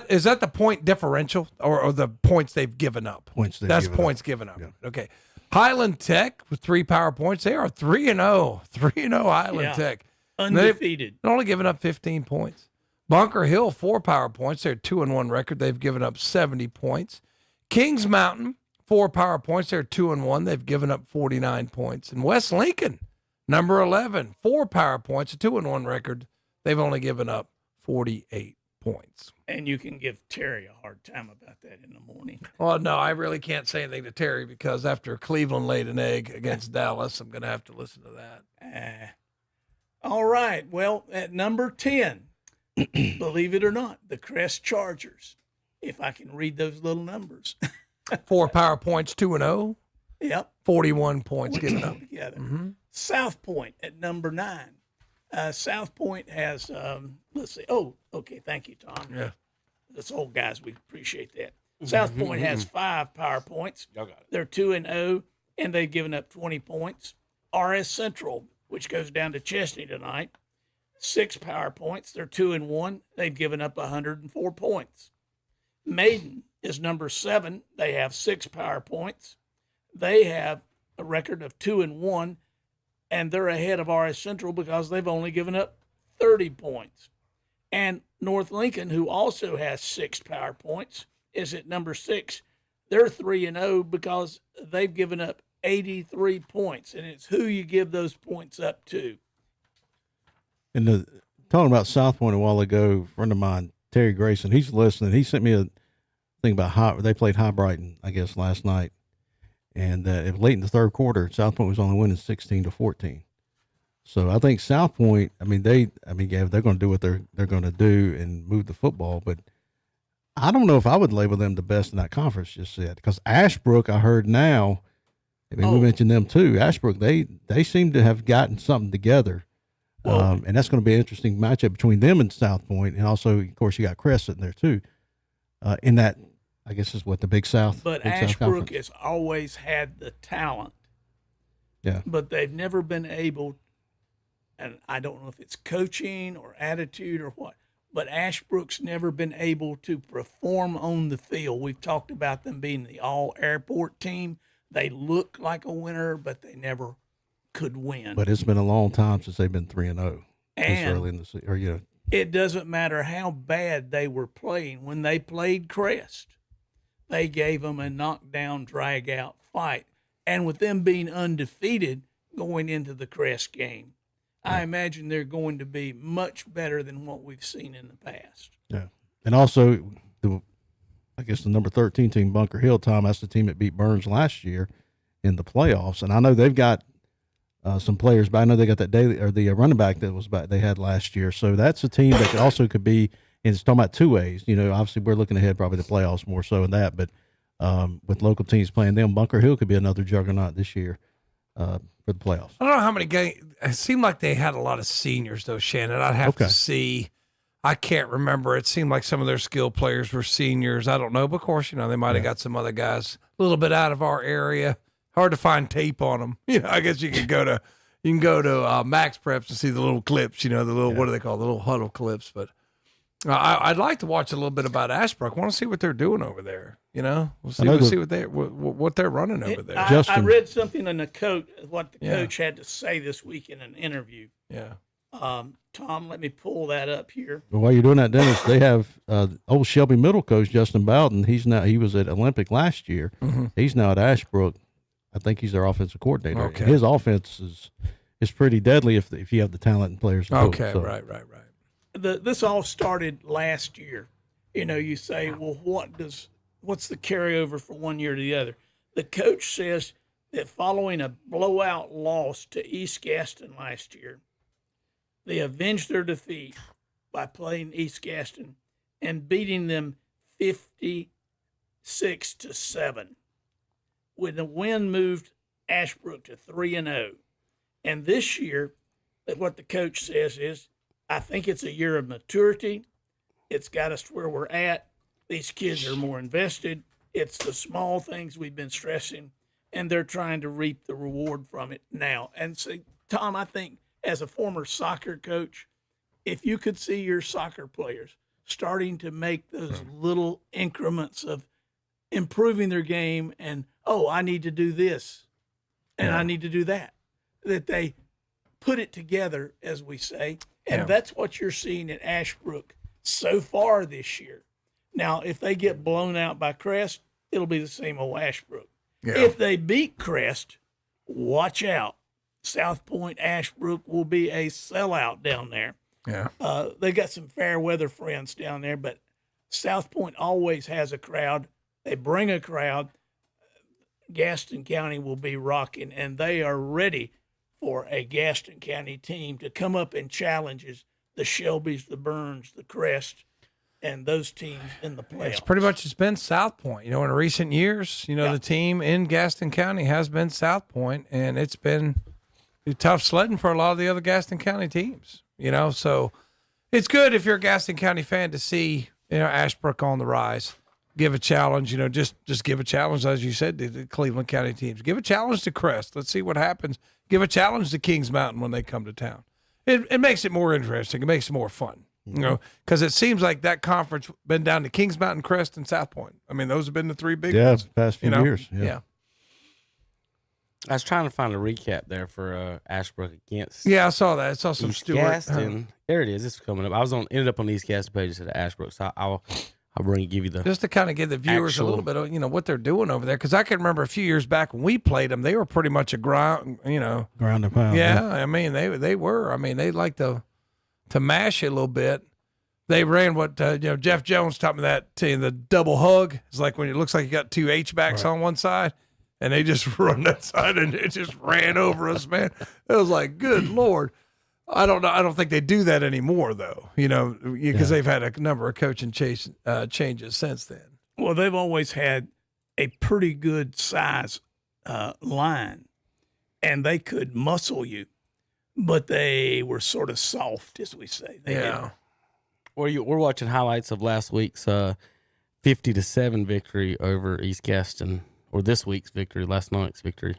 Is that the point differential or the points they've given up? That's points given up. Yeah. Okay. Highland Tech with 3 power points. They are 3-0. 3-0 Highland Tech. Undefeated. They've only given up 15 points. Bunker Hill, 4 power points. They're 2-1 record. They've given up 70 points. Kings Mountain, 4 power points. They're 2-1. They've given up 49 points. And West Lincoln, number 11, 4 power points, a 2-1 record. They've only given up 48 points. And you can give Terry a hard time about that in the morning. Well, no, I really can't say anything to Terry because after Cleveland laid an egg against Dallas, I'm going to have to listen to that. All right. Well, at number 10, believe it or not, the Crest Chargers, if I can read those little numbers. 4 power points, 2-0. Yep. 41 points given up. Together. Mm-hmm. South Point at number 9. South Point has, let's see. Oh, okay. Thank you, Tom. Yeah. That's old guys. We appreciate that. South Point has 5 power points. Y'all got it. They're 2-0, and they've given up 20 points. RS Central, which goes down to Chesney tonight, 6 power points. They're 2-1. They've given up 104 points. Maiden is number 7. They have 6 power points. They have a record of 2-1. And they're ahead of RS Central because they've only given up 30 points. And North Lincoln, who also has 6 power points, is at number 6. They're 3-0 because they've given up 83 points, and it's who you give those points up to. And talking about South Point a while ago, a friend of mine, Terry Grayson, he's listening. He sent me a thing about they played High Brighton, I guess, last night. And late in the third quarter, South Point was only winning 16-14. So I think South Point, they're going to do what they're going to do and move the football. But I don't know if I would label them the best in that conference just yet. Because Ashbrook, I heard now, we mentioned them too. Ashbrook, they seem to have gotten something together. And that's going to be an interesting matchup between them and South Point. And also, of course, you got Crest sitting there too. In that, I guess is what the Big South. But Big South Ashbrook Conference. has always had the talent. Yeah. But they've never been able, and I don't know if it's coaching or attitude or what, but Ashbrook's never been able to perform on the field. We've talked about them being the all-airport team. They look like a winner, but they never could win. But it's been a long time since they've been 3-0. And early in the season, or it doesn't matter how bad they were playing. When they played Crest, they gave them a knockdown, drag-out fight. And with them being undefeated going into the Crest game, I imagine they're going to be much better than what we've seen in the past. Yeah. And also, I guess the number 13 team, Bunker Hill, Tom, that's the team that beat Burns last year in the playoffs. And I know they've got some players, but I know they got that the running back that was back they had last year. So that's a team that also could be, and it's talking about two ways. Obviously we're looking ahead probably the playoffs more so in that, but with local teams playing them, Bunker Hill could be another juggernaut this year for the playoffs. I don't know how many games. It seemed like they had a lot of seniors, though, Shannon. I'd have to see. I can't remember. It seemed like some of their skill players were seniors. I don't know. But of course, they might have got some other guys a little bit out of our area. Hard to find tape on them. I guess you can go to Max Preps to see the little clips. The little what do they call the little huddle clips? But I'd like to watch a little bit about Ashbrook. I want to see what they're doing over there. We'll see what they're running over there. I read something in what the coach had to say this week in an interview. Yeah. Tom, let me pull that up here. But while you're doing that, Dennis, they have old Shelby Middle coach Justin Bowden. He was at Olympic last year. Mm-hmm. He's now at Ashbrook. I think he's their offensive coordinator. Okay. His offense is pretty deadly if you have the talent and players. Okay, so. right. This all started last year. You say, well, what's the carryover from one year to the other? The coach says that following a blowout loss to East Gaston last year, they avenged their defeat by playing East Gaston and beating them 56-7. When the win moved Ashbrook to 3-0. And this year, what the coach says is, I think it's a year of maturity. It's got us to where we're at. These kids are more invested. It's the small things we've been stressing, and they're trying to reap the reward from it now. And so, Tom, I think as a former soccer coach, if you could see your soccer players starting to make those little increments of improving their game and, I need to do this and I need to do that they put it together, as we say. And that's what you're seeing at Ashbrook so far this year. Now, if they get blown out by Crest, it'll be the same old Ashbrook. Yeah. If they beat Crest, watch out. South Point, Ashbrook will be a sellout down there. Yeah. They got some fair weather friends down there, but South Point always has a crowd. They bring a crowd. Gaston County will be rocking, and they are ready for a Gaston County team to come up and challenges the Shelbys, the Burns, the Crest, and those teams in the playoffs. It's been South Point. In recent years, the team in Gaston County has been South Point, and it's been tough sledding for a lot of the other Gaston County teams. So it's good if you're a Gaston County fan to see Ashbrook on the rise. Give a challenge, just give a challenge, as you said, to the Cleveland County teams. Give a challenge to Crest. Let's see what happens. Give a challenge to Kings Mountain when they come to town. It makes it more interesting. It makes it more fun, because it seems like that conference been down to Kings Mountain, Crest, and South Point. Those have been the three big ones. Past few years. Yeah. I was trying to find a recap there for Ashbrook against. Yeah, I saw that. I saw some East Stewart. Gaston. There it is. It's coming up. Ended up on the East Gaston pages at Ashbrook, so I'll give you the Just to kind of give the viewers a little bit of, what they're doing over there. Because I can remember a few years back when we played them, they were pretty much a ground and pound. Yeah, I mean, they were. I mean, they like to mash it a little bit. They ran what Jeff Jones taught me that the double hug. It's like when it looks like you got two H-backs on one side, and they just run that side, and it just ran over us, man. It was like, good Lord. I don't know. I don't think they do that anymore, though. Because they've had a number of coaching changes since then. Well, they've always had a pretty good size line, and they could muscle you, but they were sort of soft, as we say. We're watching highlights of last week's 50-7 victory over East Gaston, or this week's victory, last night's victory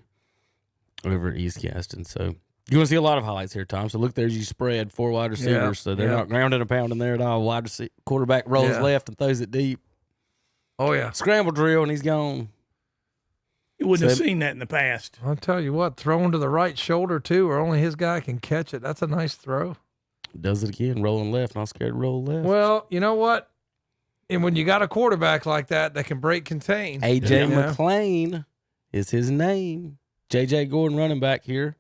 over East Gaston. So you want to see a lot of highlights here, Tom. So look, there's you spread 4 wide receivers, so they're not grounding and pounding there at all. Quarterback rolls left and throws it deep. Oh yeah, scramble drill, and he's gone. You wouldn't have seen that in the past. I'll tell you what, throwing to the right shoulder too, where only his guy can catch it. That's a nice throw. Does it again, rolling left. Not scared to roll left. Well, you know what? And when you got a quarterback like that can break contain. A.J. McClain is his name. J.J. Gordon, running back here.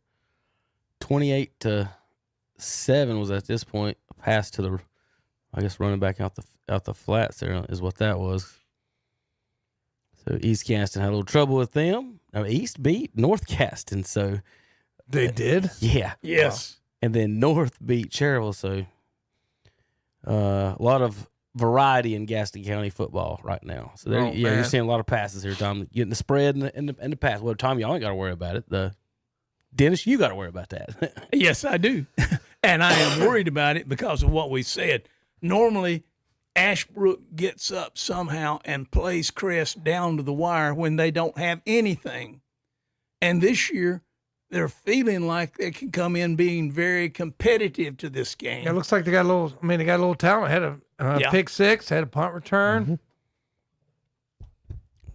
28-7 was at this point. A pass to the, I guess, running back out the flats there is what that was. So East Gaston had a little trouble with them. Now East beat North Gaston, so they did. Yeah. Yes. And then North beat Cherville, so a lot of variety in Gaston County football right now. So there, you're seeing a lot of passes here, Tom. Getting the spread and the pass. Well, Tom, y'all ain't got to worry about it. Dennis, you got to worry about that. Yes, I do. And I am worried about it because of what we said. Normally, Ashbrook gets up somehow and plays Crest down to the wire when they don't have anything. And this year, they're feeling like they can come in being very competitive to this game. Yeah, it looks like they got a little talent. Had a pick six, had a punt return. Mm-hmm.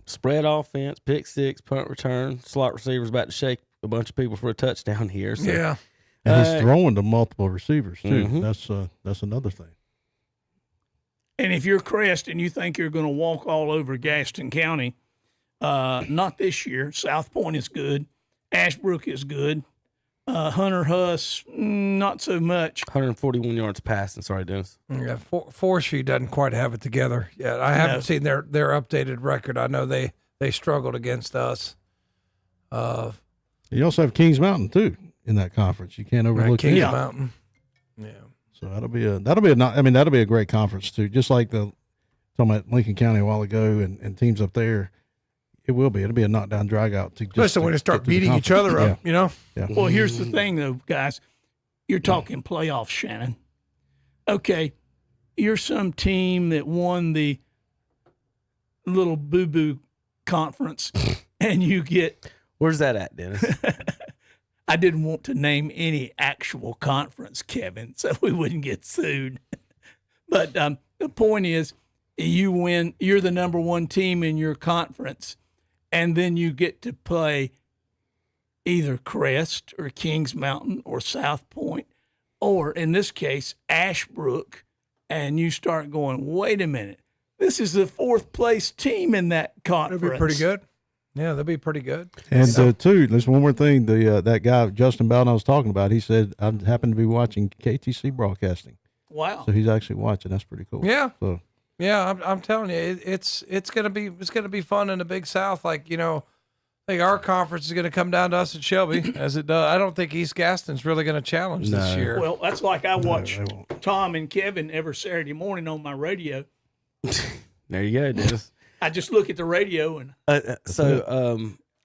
Spread offense, pick six, punt return. Slot receivers about to shake a bunch of people for a touchdown here. So. Yeah. And he's throwing to multiple receivers, too. Mm-hmm. That's another thing. And if you're Crest and you think you're going to walk all over Gaston County, not this year. South Point is good. Ashbrook is good. Hunter Huss, not so much. 141 yards passing. Sorry, Dennis. Yeah, Forestry doesn't quite have it together yet. I haven't seen their updated record. I know they struggled against us. You also have Kings Mountain too in that conference. You can't overlook Kings them. Mountain. Yeah. So that'll be a great conference too. Just like talking about Lincoln County a while ago and teams up there. It'll be a knockdown drag out to especially when they start beating each other up, Yeah. Well, here's the thing though, guys. You're talking playoffs, Shannon. Okay, you're some team that won the little boo-boo conference and you get... Where's that at, Dennis? I didn't want to name any actual conference, Kevin, so we wouldn't get sued. But the point is, you win. You're the number one team in your conference, and then you get to play either Crest or Kings Mountain or South Point, or in this case, Ashbrook, and you start going, wait a minute, this is the fourth place team in that conference. That'll be pretty good. Yeah, they'll be pretty good. And too, there's one more thing. That guy Justin Bowden I was talking about, he said I happened to be watching KTC broadcasting. Wow! So he's actually watching. That's pretty cool. Yeah. So yeah, I'm telling you, it's gonna be fun in the Big South. Like I think our conference is gonna come down to us at Shelby as it does. I don't think East Gaston's really gonna challenge this year. Well, that's like I watch Tom and Kevin every Saturday morning on my radio. There you go, Dennis. I just look at the radio and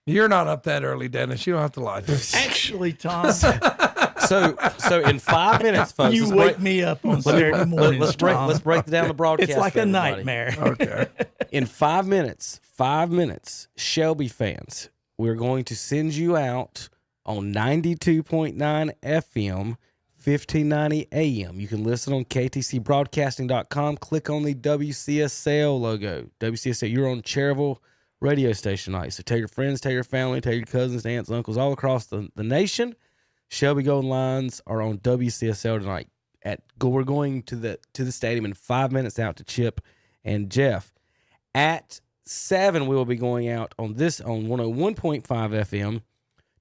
you're not up that early, Dennis. You don't have to lie to us. Actually, Tom, so in 5 minutes, folks, you wake me up on Saturday morning. Let's break down the broadcast. It's like for a everybody. nightmare. Okay. In 5 minutes, Shelby fans, we're going to send you out on 92.9 FM. 1590 AM. You can listen on ktcbroadcasting.com. Click on the WCSL logo. WCSL, you're on Cherville radio station tonight. So tell your friends, tell your family, tell your cousins, aunts, uncles all across the nation. Shelby Golden Lions are on WCSL tonight. We're going to the stadium in 5 minutes out to Chip and Jeff. At 7, we will be going out on 101.5 FM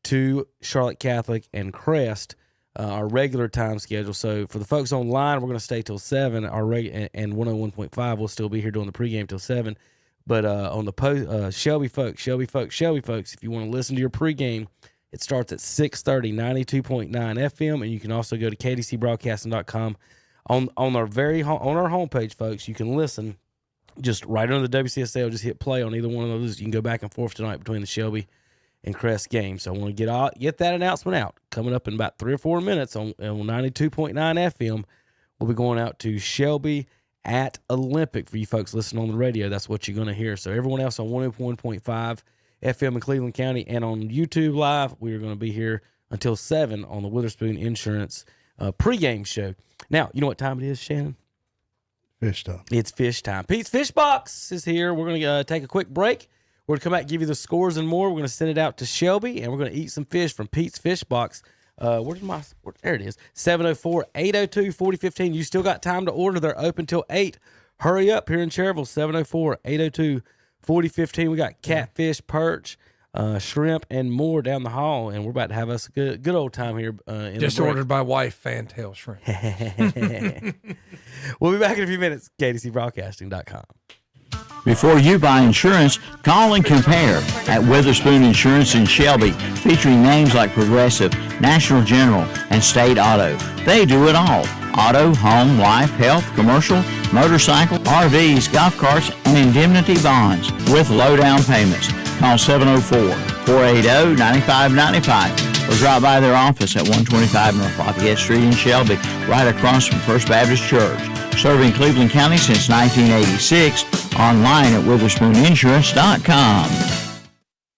to Charlotte Catholic and Crest, our regular time schedule. So for the folks online, we're going to stay till 7. And 101.5 will still be here doing the pregame till 7. But on the Shelby folks, if you want to listen to your pregame, it starts at 6:30, 92.9 FM, and you can also go to kdcbroadcasting.com. On our homepage, folks, you can listen just right under the WCSL. Just hit play on either one of those. You can go back and forth tonight between the Shelby and Crest games. So I want to get that announcement out. Coming up in about 3 or 4 minutes on 92.9 FM, we'll be going out to Shelby at Olympic for you folks listening on the radio. That's what you're going to hear. So everyone else on 101.5 FM in Cleveland County and on YouTube Live, we are going to be here until 7 on the Witherspoon Insurance pregame show. Now, you know what time it is, Shannon? Fish time. It's fish time. Pete's Fish Box is here. We're going to take a quick break. We're going to come back and give you the scores and more. We're going to send it out to Shelby, and we're going to eat some fish from Pete's Fish Box. There it is. 704-802-4015. You still got time to order. They're open till 8. Hurry up here in Cherryville. 704-802-4015. We got catfish, perch, shrimp, and more down the hall, and we're about to have us a good old time here. Just ordered by wife, fantail shrimp. We'll be back in a few minutes. KDCBroadcasting.com. Before you buy insurance, call and compare at Witherspoon Insurance in Shelby, featuring names like Progressive, National General, and State Auto. They do it all. Auto, home, life, health, commercial, motorcycle, RVs, golf carts, and indemnity bonds with low down payments. Call 704-480-9595 or drop by their office at 125 North Lafayette Street in Shelby, right across from First Baptist Church. Serving Cleveland County since 1986. Online at WitherspoonInsurance.com.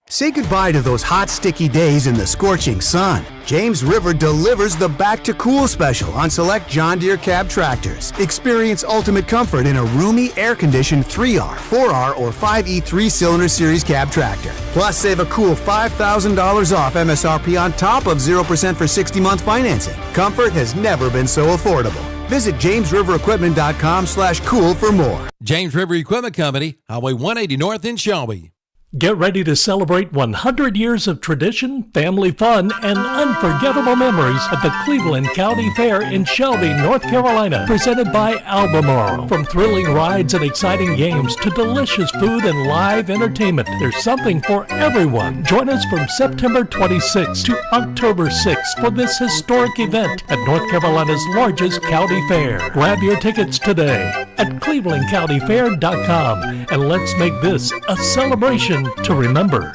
Say goodbye to those hot, sticky days in the scorching sun. James River delivers the Back to Cool special on select John Deere cab tractors. Experience ultimate comfort in a roomy, air-conditioned 3R, 4R, or 5E 3-cylinder series cab tractor. Plus, save a cool $5,000 off MSRP on top of 0% for 60-month financing. Comfort has never been so affordable. Visit JamesRiverEquipment.com/cool for more. James River Equipment Company, Highway 180 North in Shelby. Get ready to celebrate 100 years of tradition, family fun, and unforgettable memories at the Cleveland County Fair in Shelby, North Carolina, presented by Albemarle. From thrilling rides and exciting games to delicious food and live entertainment, there's something for everyone. Join us from September 26th to October 6th for this historic event at North Carolina's largest county fair. Grab your tickets today at clevelandcountyfair.com, and let's make this a celebration to remember.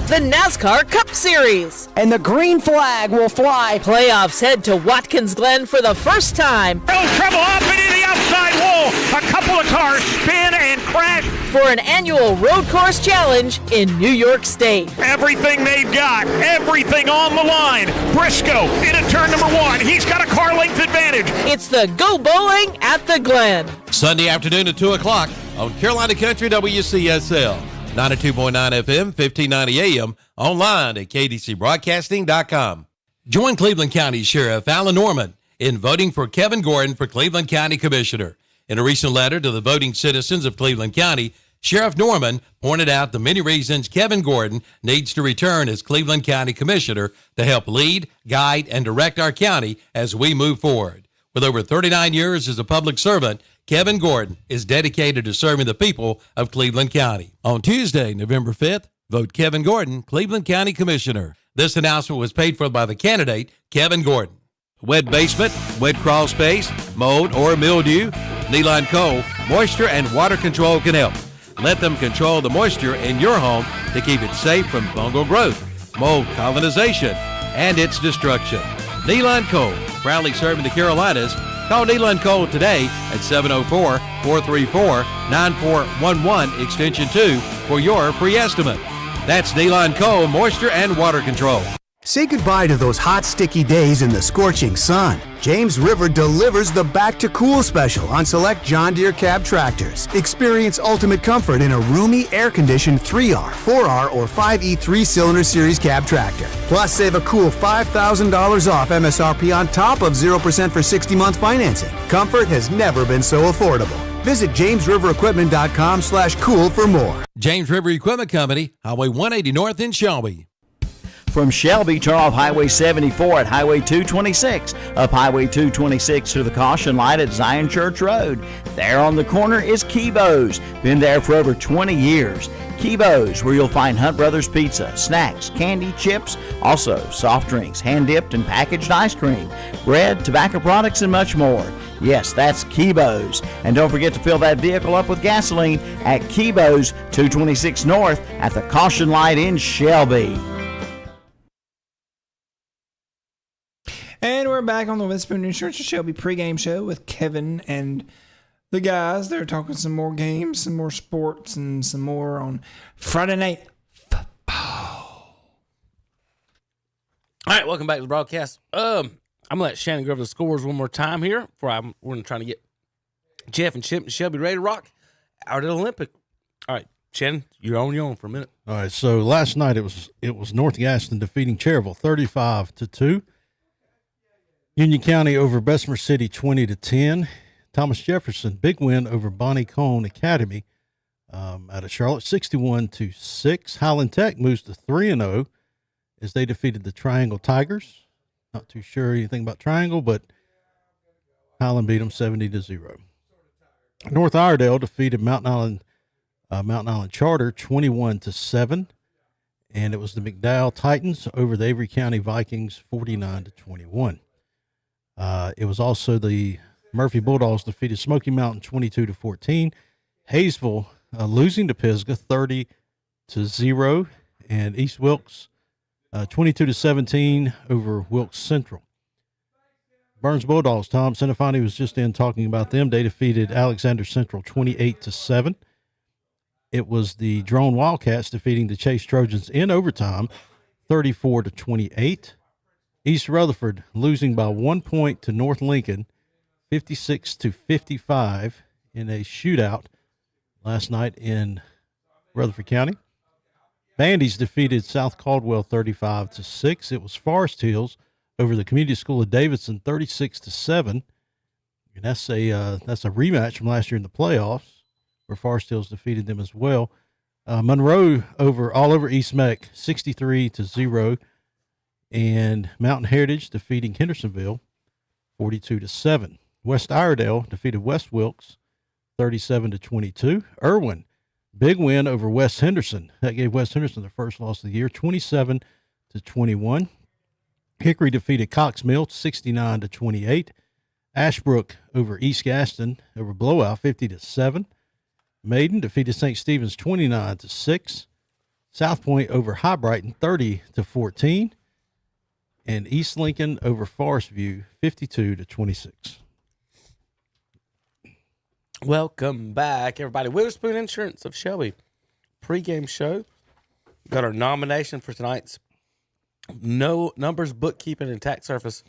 The NASCAR Cup Series. And the green flag will fly. Playoffs head to Watkins Glen for the first time. Trouble up into the outside wall. A couple of cars spin and crash. For an annual road course challenge in New York State. Everything they've got, everything on the line. Briscoe into turn number 1. He's got a car length advantage. It's the Go Bowling at the Glen. Sunday afternoon at 2 o'clock on Carolina Country WCSL. 92.9 FM, 1590 AM, online at kdcbroadcasting.com. Join Cleveland County Sheriff Alan Norman in voting for Kevin Gordon for Cleveland County Commissioner. In a recent letter to the voting citizens of Cleveland County, Sheriff Norman pointed out the many reasons Kevin Gordon needs to return as Cleveland County Commissioner to help lead, guide, and direct our county as we move forward. With over 39 years as a public servant, Kevin Gordon is dedicated to serving the people of Cleveland County. On Tuesday, November 5th, vote Kevin Gordon, Cleveland County Commissioner. This announcement was paid for by the candidate, Kevin Gordon. Wet basement, wet crawl space, mold or mildew, Kneeline Co. Moisture and water control can help. Let them control the moisture in your home to keep it safe from fungal growth, mold colonization, and its destruction. Kneeline Co. proudly serving the Carolinas. Call Kneeline Co. today at 704-434-9411 extension 2 for your free estimate. That's Kneeline Co. Moisture and Water Control. Say goodbye to those hot, sticky days in the scorching sun. James River delivers the Back to Cool special on select John Deere cab tractors. Experience ultimate comfort in a roomy, air-conditioned 3R, 4R, or 5E 3-cylinder series cab tractor. Plus, save a cool $5,000 off MSRP on top of 0% for 60-month financing. Comfort has never been so affordable. Visit JamesRiverEquipment.com/cool for more. James River Equipment Company, Highway 180 North in Shelby. From Shelby, turn off Highway 74 at Highway 226, up Highway 226 to the caution light at Zion Church Road. There on the corner is Kibo's. Been there for over 20 years. Kibo's, where you'll find Hunt Brothers Pizza, snacks, candy, chips, also soft drinks, hand-dipped and packaged ice cream, bread, tobacco products, and much more. Yes, that's Kibo's. And don't forget to fill that vehicle up with gasoline at Kibo's 226 North at the caution light in Shelby. And we're back on the Witherspoon Insurance Shelby pregame show with Kevin and the guys. They're talking some more games, some more sports, and some more on Friday Night Football. All right, welcome back to the broadcast. I'm gonna let Shannon go over the scores one more time here. We're gonna try to get Jeff and Chip and Shelby ready to rock out at the Olympic. All right, Shannon, you're on your own for a minute. All right, so last night it was North Gaston defeating Cherryville 35-2. Union County over Bessemer City 20-10. Thomas Jefferson, big win over Bonnie Cone Academy out of Charlotte 61-6. Highland Tech moves to 3-0 as they defeated the Triangle Tigers. Not too sure anything about Triangle, but Highland beat them 70-0. North Iredale defeated Mountain Island Charter 21-7. And it was the McDowell Titans over the Avery County Vikings 49-21. It was also the Murphy Bulldogs defeated Smoky Mountain 22-14. Hayesville losing to Pisgah 30-0, and East Wilkes 22-17 over Wilkes Central. Burns Bulldogs, Tom Senefani was just in talking about them. They defeated Alexander Central 28-7. It was the Drone Wildcats defeating the Chase Trojans in overtime 34-28. East Rutherford losing by 1 point to North Lincoln, 56-55 in a shootout last night in Rutherford County. Bandy's defeated South Caldwell 35-6. It was Forest Hills over the Community School of Davidson 36-7. And that's a rematch from last year in the playoffs where Forest Hills defeated them as well. Monroe all over East Meck 63-0. And Mountain Heritage defeating Hendersonville 42-7. West Iredale defeated West Wilkes 37-22. Irwin, big win over West Henderson. That gave West Henderson their first loss of the year, 27-21. Hickory defeated Cox Mill 69-28. Ashbrook over East Gaston over blowout 50-7. Maiden defeated St. Stephen's 29-6. South Point over High Brighton 30-14. And East Lincoln over Forest View, 52-26. Welcome back, everybody. Witherspoon Insurance of Shelby pregame show. Got our nomination for tonight's No Numbers Bookkeeping and Tax Service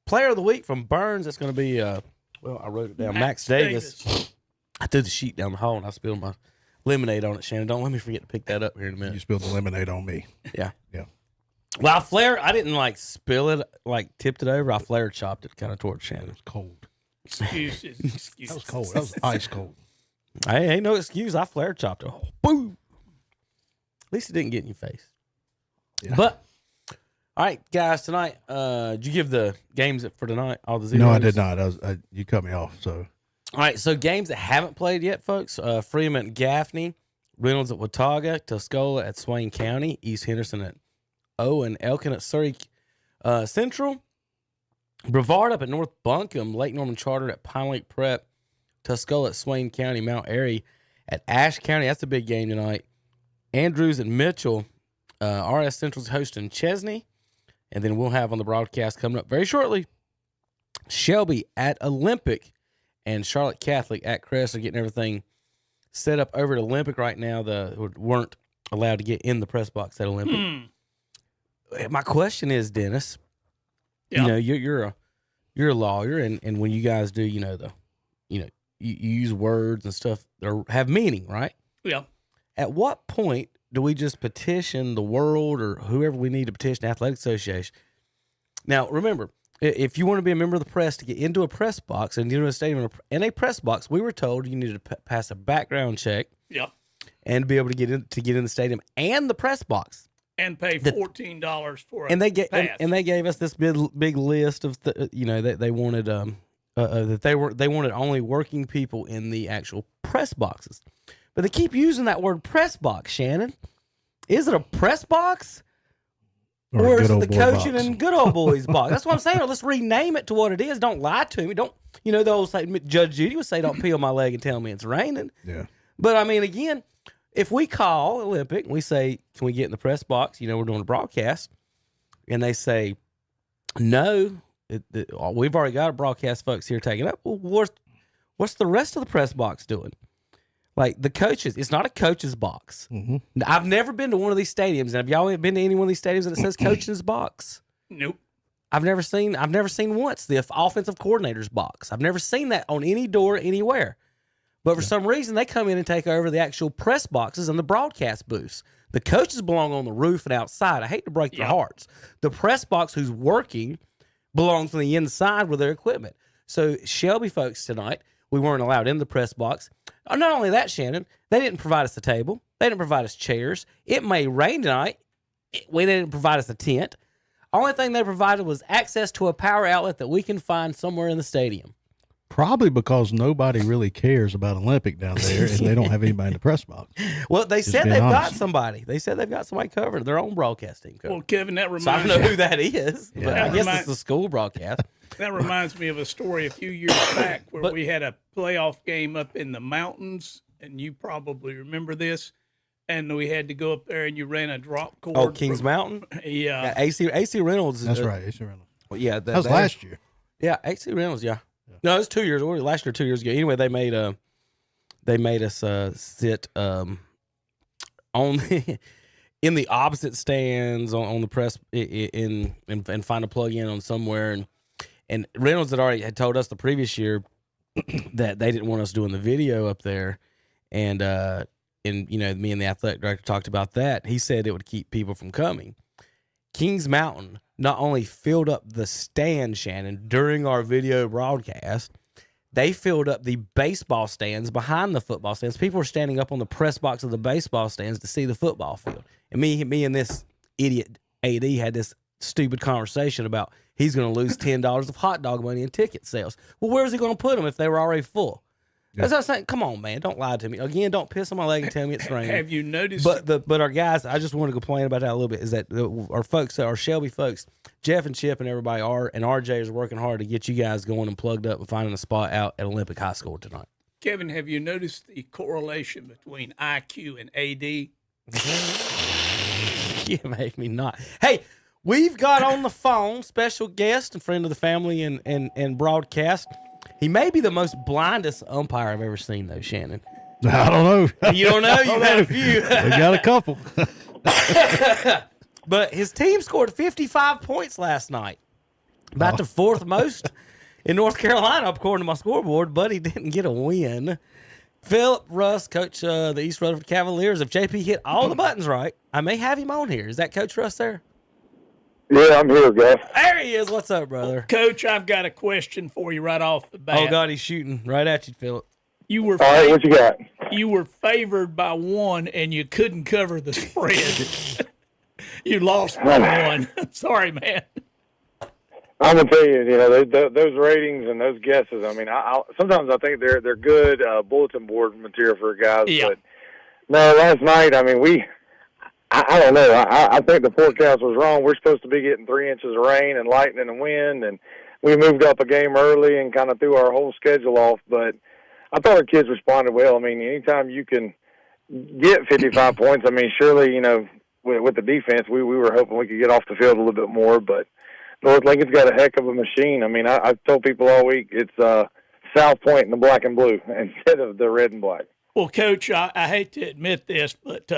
Player of the Week from Burns. That's going to be, I wrote it down, Max Davis. I threw the sheet down the hall and I spilled my lemonade on it, Shannon. Don't let me forget to pick that up here in a minute. You spilled the lemonade on me. Yeah. Yeah. Well, I didn't spill it, tipped it over. I flare chopped it kind of towards Shannon. It was cold. Excuses. That was cold. That was ice cold. Hey, ain't no excuse. I flare chopped it. Oh, boom. At least it didn't get in your face. Yeah. But, all right, guys, tonight, did you give the games for tonight, all the zeros? No, I did not. You cut me off, so. All right, so games that haven't played yet, folks. Freeman at Gaffney, Reynolds at Watauga, Tuscola at Swain County, East Henderson at and Elkin at Surrey Central, Brevard up at North Buncombe, Lake Norman Charter at Pine Lake Prep, Tuscola at Swain County, Mount Airy at Ashe County. That's a big game tonight. Andrews at Mitchell, RS Central's hosting Chesney, and then we'll have on the broadcast coming up very shortly, Shelby at Olympic and Charlotte Catholic at Crest are getting everything set up over at Olympic right now. Weren't allowed to get in the press box at Olympic. My question is, Dennis, Yep. you're a lawyer, and when you guys do, you use words and stuff that have meaning, right? Yeah. At what point do we just petition the world or whoever we need to petition, Athletic Association? Now, remember, if you want to be a member of the press to get into a press box and into a stadium in a press box, we were told you needed to pass a background check. Yep. And be able to get in the stadium and the press box. And pay $14 for it. And they gave us this big list of that they wanted that they wanted only working people in the actual press boxes. But they keep using that word press box, Shannon. Is it a press box? Or is it the coaching and good old boys box? That's what I'm saying. Let's rename it to what it is. Don't lie to me. Don't, the old Judge Judy would say, don't peel my leg and tell me it's raining. Yeah. But I mean, again, if we call Olympic and we say, can we get in the press box? We're doing a broadcast. And they say, no, we've already got a broadcast folks here taking up. Well, what's the rest of the press box doing? Like the coaches, it's not a coach's box. Mm-hmm. I've never been to one of these stadiums. And have y'all been to any one of these stadiums that says coach's box? Nope. I've never seen once the offensive coordinator's box. I've never seen that on any door anywhere. But for some reason, they come in and take over the actual press boxes and the broadcast booths. The coaches belong on the roof and outside. I hate to break your hearts. The press box who's working belongs on the inside with their equipment. So Shelby folks tonight, we weren't allowed in the press box. Not only that, Shannon, they didn't provide us a table. They didn't provide us chairs. It may rain tonight. They didn't provide us a tent. Only thing they provided was access to a power outlet that we can find somewhere in the stadium. Probably because nobody really cares about Olympic down there, and they don't have anybody in the press box. Well, they said they've got somebody. They said they've got somebody covered, their own broadcast team covered. Well, Kevin, that reminds me. So I don't know who that is, but I guess it's the school broadcast. That reminds me of a story a few years back where we had a playoff game up in the mountains, and you probably remember this. And we had to go up there, and you ran a drop cord. Oh, Kings Mountain? Yeah. AC Reynolds. That's right, AC Reynolds. Well, yeah. That was last year. Yeah, AC Reynolds, yeah. No, it was 2 years. Last year, 2 years ago. Anyway, they made us sit on in the opposite stands on the press and find a plug in on somewhere. And Reynolds had told us the previous year that they didn't want us doing the video up there, and me and the athletic director talked about that. He said it would keep people from coming. Kings Mountain not only filled up the stand, Shannon, during our video broadcast, they filled up the baseball stands behind the football stands. People were standing up on the press box of the baseball stands to see the football field. And me and this idiot AD had this stupid conversation about he's going to lose $10 of hot dog money in ticket sales. Well, where was he going to put them if they were already full? As I was saying, come on, man, don't lie to me. Again, don't piss on my leg and tell me it's raining. Have you noticed? But our guys, I just want to complain about that a little bit, is that our folks, our Shelby folks, Jeff and Chip and everybody and RJ is working hard to get you guys going and plugged up and finding a spot out at Olympic High School tonight. Kevin, have you noticed the correlation between IQ and AD? You make me not. Hey, we've got on the phone special guest and friend of the family and broadcast. He may be the most blindest umpire I've ever seen, though, Shannon. I don't know. You don't know? You've had a few. We got a couple. But his team scored 55 points last night. About the fourth most in North Carolina, according to my scoreboard, but he didn't get a win. Philip Russ, coach the East Rutherford Cavaliers. If JP hit all the buttons right, I may have him on here. Is that Coach Russ there? Yeah, I'm here, Gus. There he is. What's up, brother? Coach, I've got a question for you right off the bat. Oh, God, he's shooting right at you, Philip. All right, what you got? You were favored by one, and you couldn't cover the spread. You lost by one. Sorry, man. I'm gonna tell you, those ratings and those guesses. I mean, sometimes I think they're good bulletin board material for guys. Yeah. But no, last night, I mean, I don't know. I think the forecast was wrong. We're supposed to be getting 3 inches of rain and lightning and wind, and we moved up a game early and kind of threw our whole schedule off. But I thought our kids responded well. I mean, anytime you can get 55 points, I mean, surely, with the defense, we were hoping we could get off the field a little bit more. But North Lincoln's got a heck of a machine. I mean, I've told people all week it's South Point in the black and blue instead of the red and black. Well, Coach, I hate to admit this, but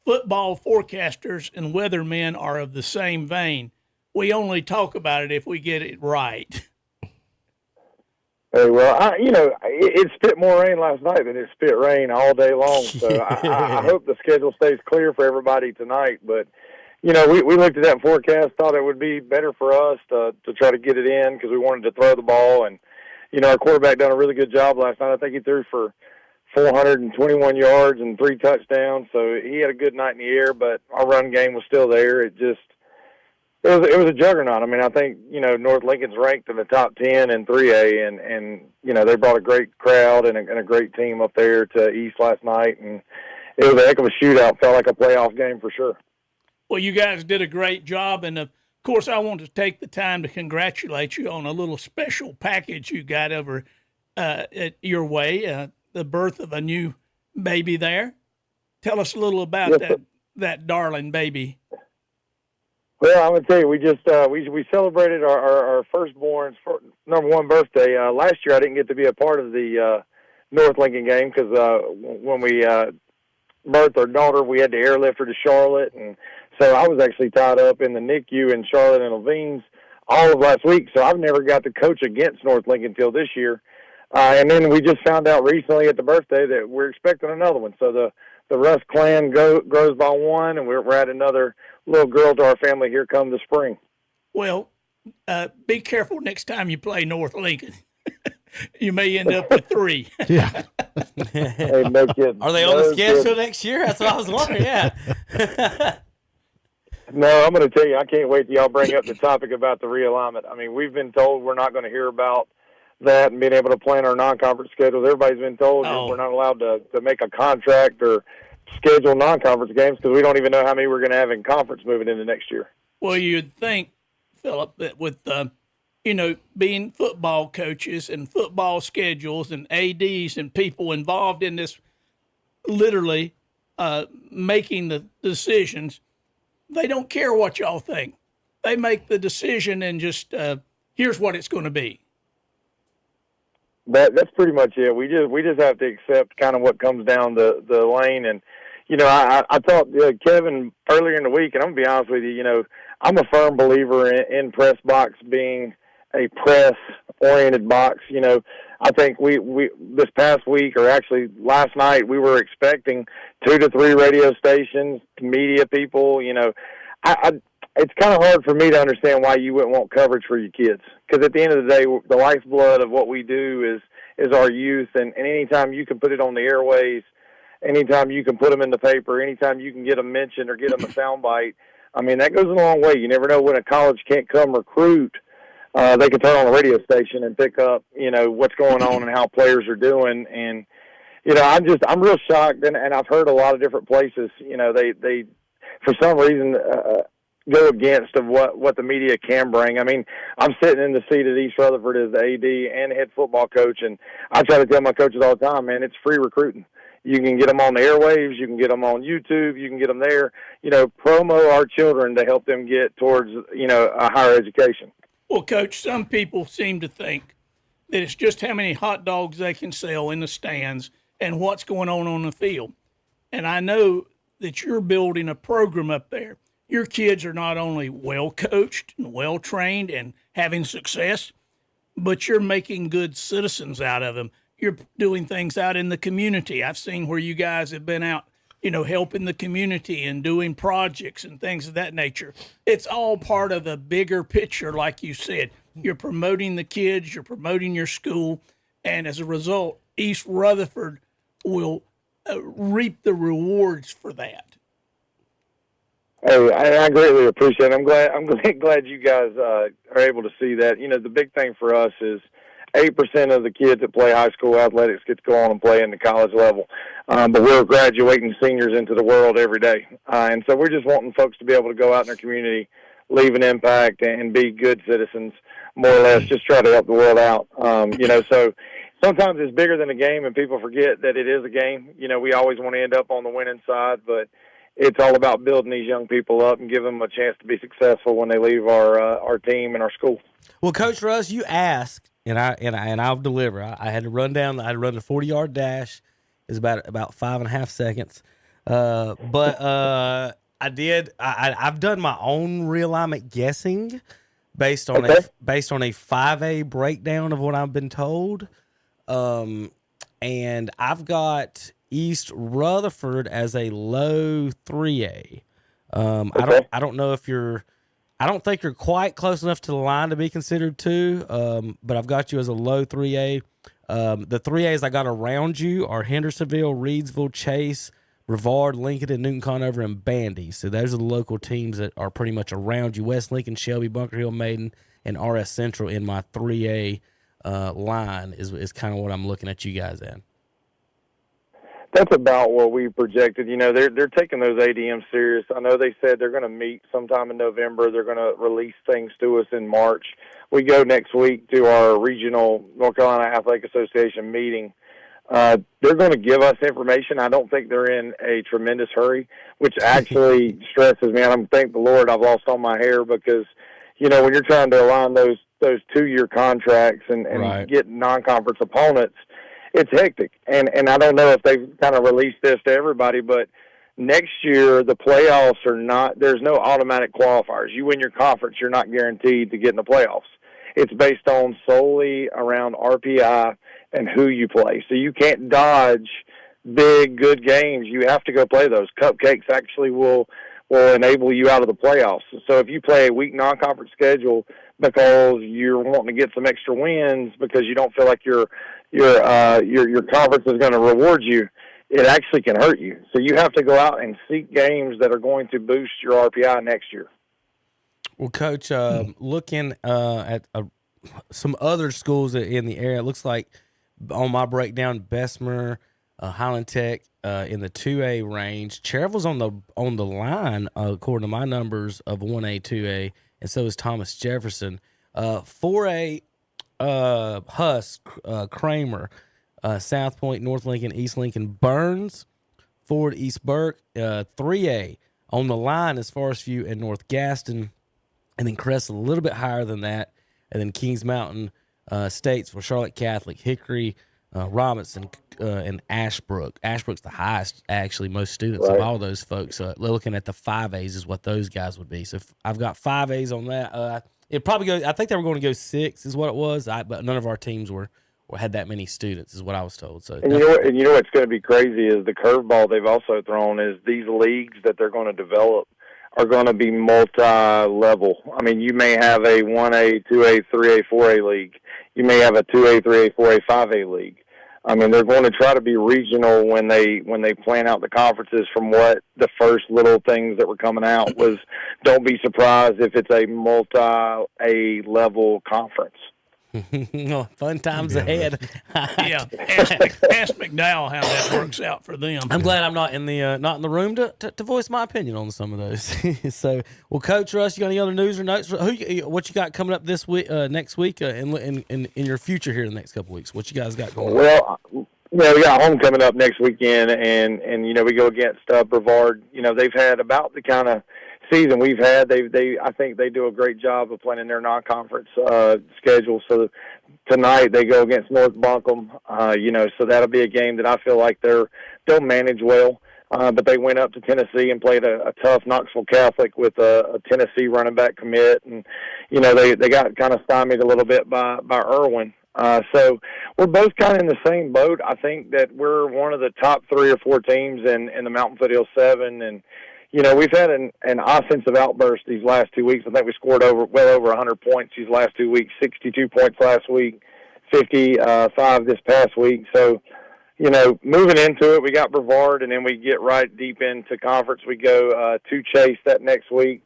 football forecasters and weathermen are of the same vein. We only talk about it if we get it right. Hey, well, it spit more rain last night than it spit rain all day long. So I hope the schedule stays clear for everybody tonight. But, we looked at that forecast, thought it would be better for us to try to get it in because we wanted to throw the ball. And, our quarterback done a really good job last night. I think he threw for 421 yards and 3 touchdowns. So he had a good night in the air, but our run game was still there. It was a juggernaut. I mean, I think, North Lincoln's ranked in the top 10 in 3A, and they brought a great crowd and a great team up there to East last night. And it was a heck of a shootout. Felt like a playoff game for sure. Well, you guys did a great job, and of course, I want to take the time to congratulate you on a little special package you got over at your way, the birth of a new baby there. Tell us a little about that darling baby. Well, I'm gonna tell you, we just we celebrated our firstborn's number 1 birthday last year. I didn't get to be a part of the North Lincoln game because when we birthed our daughter, we had to airlift her to Charlotte, and so I was actually tied up in the NICU in Charlotte and Levine's all of last week. So I've never got to coach against North Lincoln until this year. And then we just found out recently at the birthday that we're expecting another one. So the Russ clan grows by one, and we're at another little girl to our family here come the spring. Well, be careful next time you play North Lincoln. You may end up with 3. Yeah. Hey, no kidding. Are they on the schedule next year? That's what I was wondering. Yeah. No, I'm going to tell you, I can't wait till y'all bring up the topic about the realignment. I mean, we've been told we're not going to hear about that and being able to plan our non-conference schedules. Everybody's been told that we're not allowed to make a contract or schedule non-conference games because we don't even know how many we're going to have in conference moving into next year. Well, you'd think, Philip, that with being football coaches and football schedules and ADs and people involved in this, literally making the decisions, they don't care what y'all think. They make the decision and just here's what it's going to be. That's pretty much it. We just have to accept kind of what comes down the lane. And I talked to Kevin earlier in the week, and I'm gonna be honest with you. I'm a firm believer in press box being a press-oriented box. I think we this past week, or actually last night, we were expecting 2 to 3 radio stations, media people. It's kind of hard for me to understand why you wouldn't want coverage for your kids. Because at the end of the day, the lifeblood of what we do is our youth. And anytime you can put it on the airways, anytime you can put them in the paper, anytime you can get them mentioned or get them a soundbite, I mean, that goes a long way. You never know when a college can't come recruit. They can turn on a radio station and pick up, what's going on and how players are doing. And, I'm real shocked. And I've heard a lot of different places, they for some reason, go against of what the media can bring. I mean, I'm sitting in the seat at East Rutherford as the AD and head football coach, and I try to tell my coaches all the time, man, it's free recruiting. You can get them on the airwaves, you can get them on YouTube, you can get them there. Promo our children to help them get towards, a higher education. Well, Coach, some people seem to think that it's just how many hot dogs they can sell in the stands and what's going on the field. And I know that you're building a program up there. Your kids are not only well coached and well trained and having success, but you're making good citizens out of them. You're doing things out in the community. I've seen where you guys have been out, helping the community and doing projects and things of that nature. It's all part of the bigger picture, like you said. You're promoting the kids, you're promoting your school, and as a result, East Rutherford will reap the rewards for that. Hey, I greatly appreciate it. I'm glad you guys are able to see that. The big thing for us is 8% of the kids that play high school athletics get to go on and play in the college level. But we're graduating seniors into the world every day. And so we're just wanting folks to be able to go out in their community, leave an impact, and be good citizens, more or less, just try to help the world out. So sometimes it's bigger than a game, and people forget that it is a game. We always want to end up on the winning side, but it's all about building these young people up and giving them a chance to be successful when they leave our team and our school. Well, Coach Russ, you asked, and I'll deliver. I had to run down. I had to run the 40-yard dash. It was about 5.5 seconds. But I did. I've done my own realignment guessing based on a 5A breakdown of what I've been told. And I've got East Rutherford as a low 3A. I don't know if I don't think you're quite close enough to the line to be considered 2, but I've got you as a low 3A. The 3As I got around you are Hendersonville, Reedsville, Chase, Brevard, Lincoln, and Newton Conover, and Bandy. So those are the local teams that are pretty much around you. West Lincoln, Shelby, Bunker Hill, Maiden, and RS Central in my 3A line is kind of what I'm looking at you guys at. That's about what we projected. You know, they're taking those ADMs serious. I know they said they're going to meet sometime in November. They're going to release things to us in March. We go next week to our regional North Carolina Athletic Association meeting. They're going to give us information. I don't think they're in a tremendous hurry, which actually stresses me. And I'm thank the Lord I've lost all my hair because, you know, when you're trying to align those 2-year contracts and right. get non-conference opponents, it's hectic. And I don't know if they've kind of released this to everybody, but next year the playoffs are not, there's no automatic qualifiers. You win your conference, you're not guaranteed to get in the playoffs. It's based on solely around RPI and who you play. So you can't dodge big, good games. You have to go play those. Cupcakes actually will enable you out of the playoffs. So if you play a weak non-conference schedule because you're wanting to get some extra wins because you don't feel like your conference is going to reward you, it actually can hurt you. So you have to go out and seek games that are going to boost your RPI next year. Well, Coach, looking at some other schools in the area, it looks like on my breakdown, Bessemer, Highland Tech in the 2A range. Cherville's on the line, according to my numbers, of 1A, 2A, and so is Thomas Jefferson. 4A, Husk, Kramer, South Point, North Lincoln, East Lincoln, Burns, Ford, East Burke. 3A on the line is Forest View and North Gaston, and then Crest a little bit higher than that, and then Kings Mountain states for Charlotte Catholic, Hickory, Robinson, and Ashbrook. Ashbrook's the highest, actually, most students of all those folks. Looking at the 5As is what those guys would be. So if I've got 5As on that. It probably goes. I think they were going to go 6, is what it was. But none of our teams had that many students, is what I was told. So and you know what's going to be crazy is the curveball they've also thrown is these leagues that they're going to develop are going to be multi-level. I mean, you may have a 1A, 2A, 3A, 4A league. You may have a 2A, 3A, 4A, 5A league. I mean, they're going to try to be regional when they plan out the conferences. From what the first little things that were coming out was, don't be surprised if it's a multi-A level conference. Fun times ahead. Yeah, ask McDowell how that works out for them. I'm glad I'm not in the room to voice my opinion on some of those. So, well, Coach Russ, you got any other news or notes? What you got coming up this week, next week, in your future here in the next couple of weeks? What you guys got going on? Well, we got home coming up next weekend, and we go against Brevard. They've had about the kind of season we've had. I think they do a great job of planning their non-conference schedule. So tonight they go against North Buncombe. So that'll be a game that I feel like they'll manage well. But they went up to Tennessee and played a tough Knoxville Catholic with a Tennessee running back commit, and they got kind of stymied a little bit by Irwin. So we're both kind of in the same boat. I think that we're one of the top 3 or 4 teams in the Mountain Foothills 7, and we've had an offensive outburst these last 2 weeks. I think we scored well over 100 points these last 2 weeks, 62 points last week, 55 this past week. So, moving into it, we got Brevard, and then we get right deep into conference. We go to Chase that next week.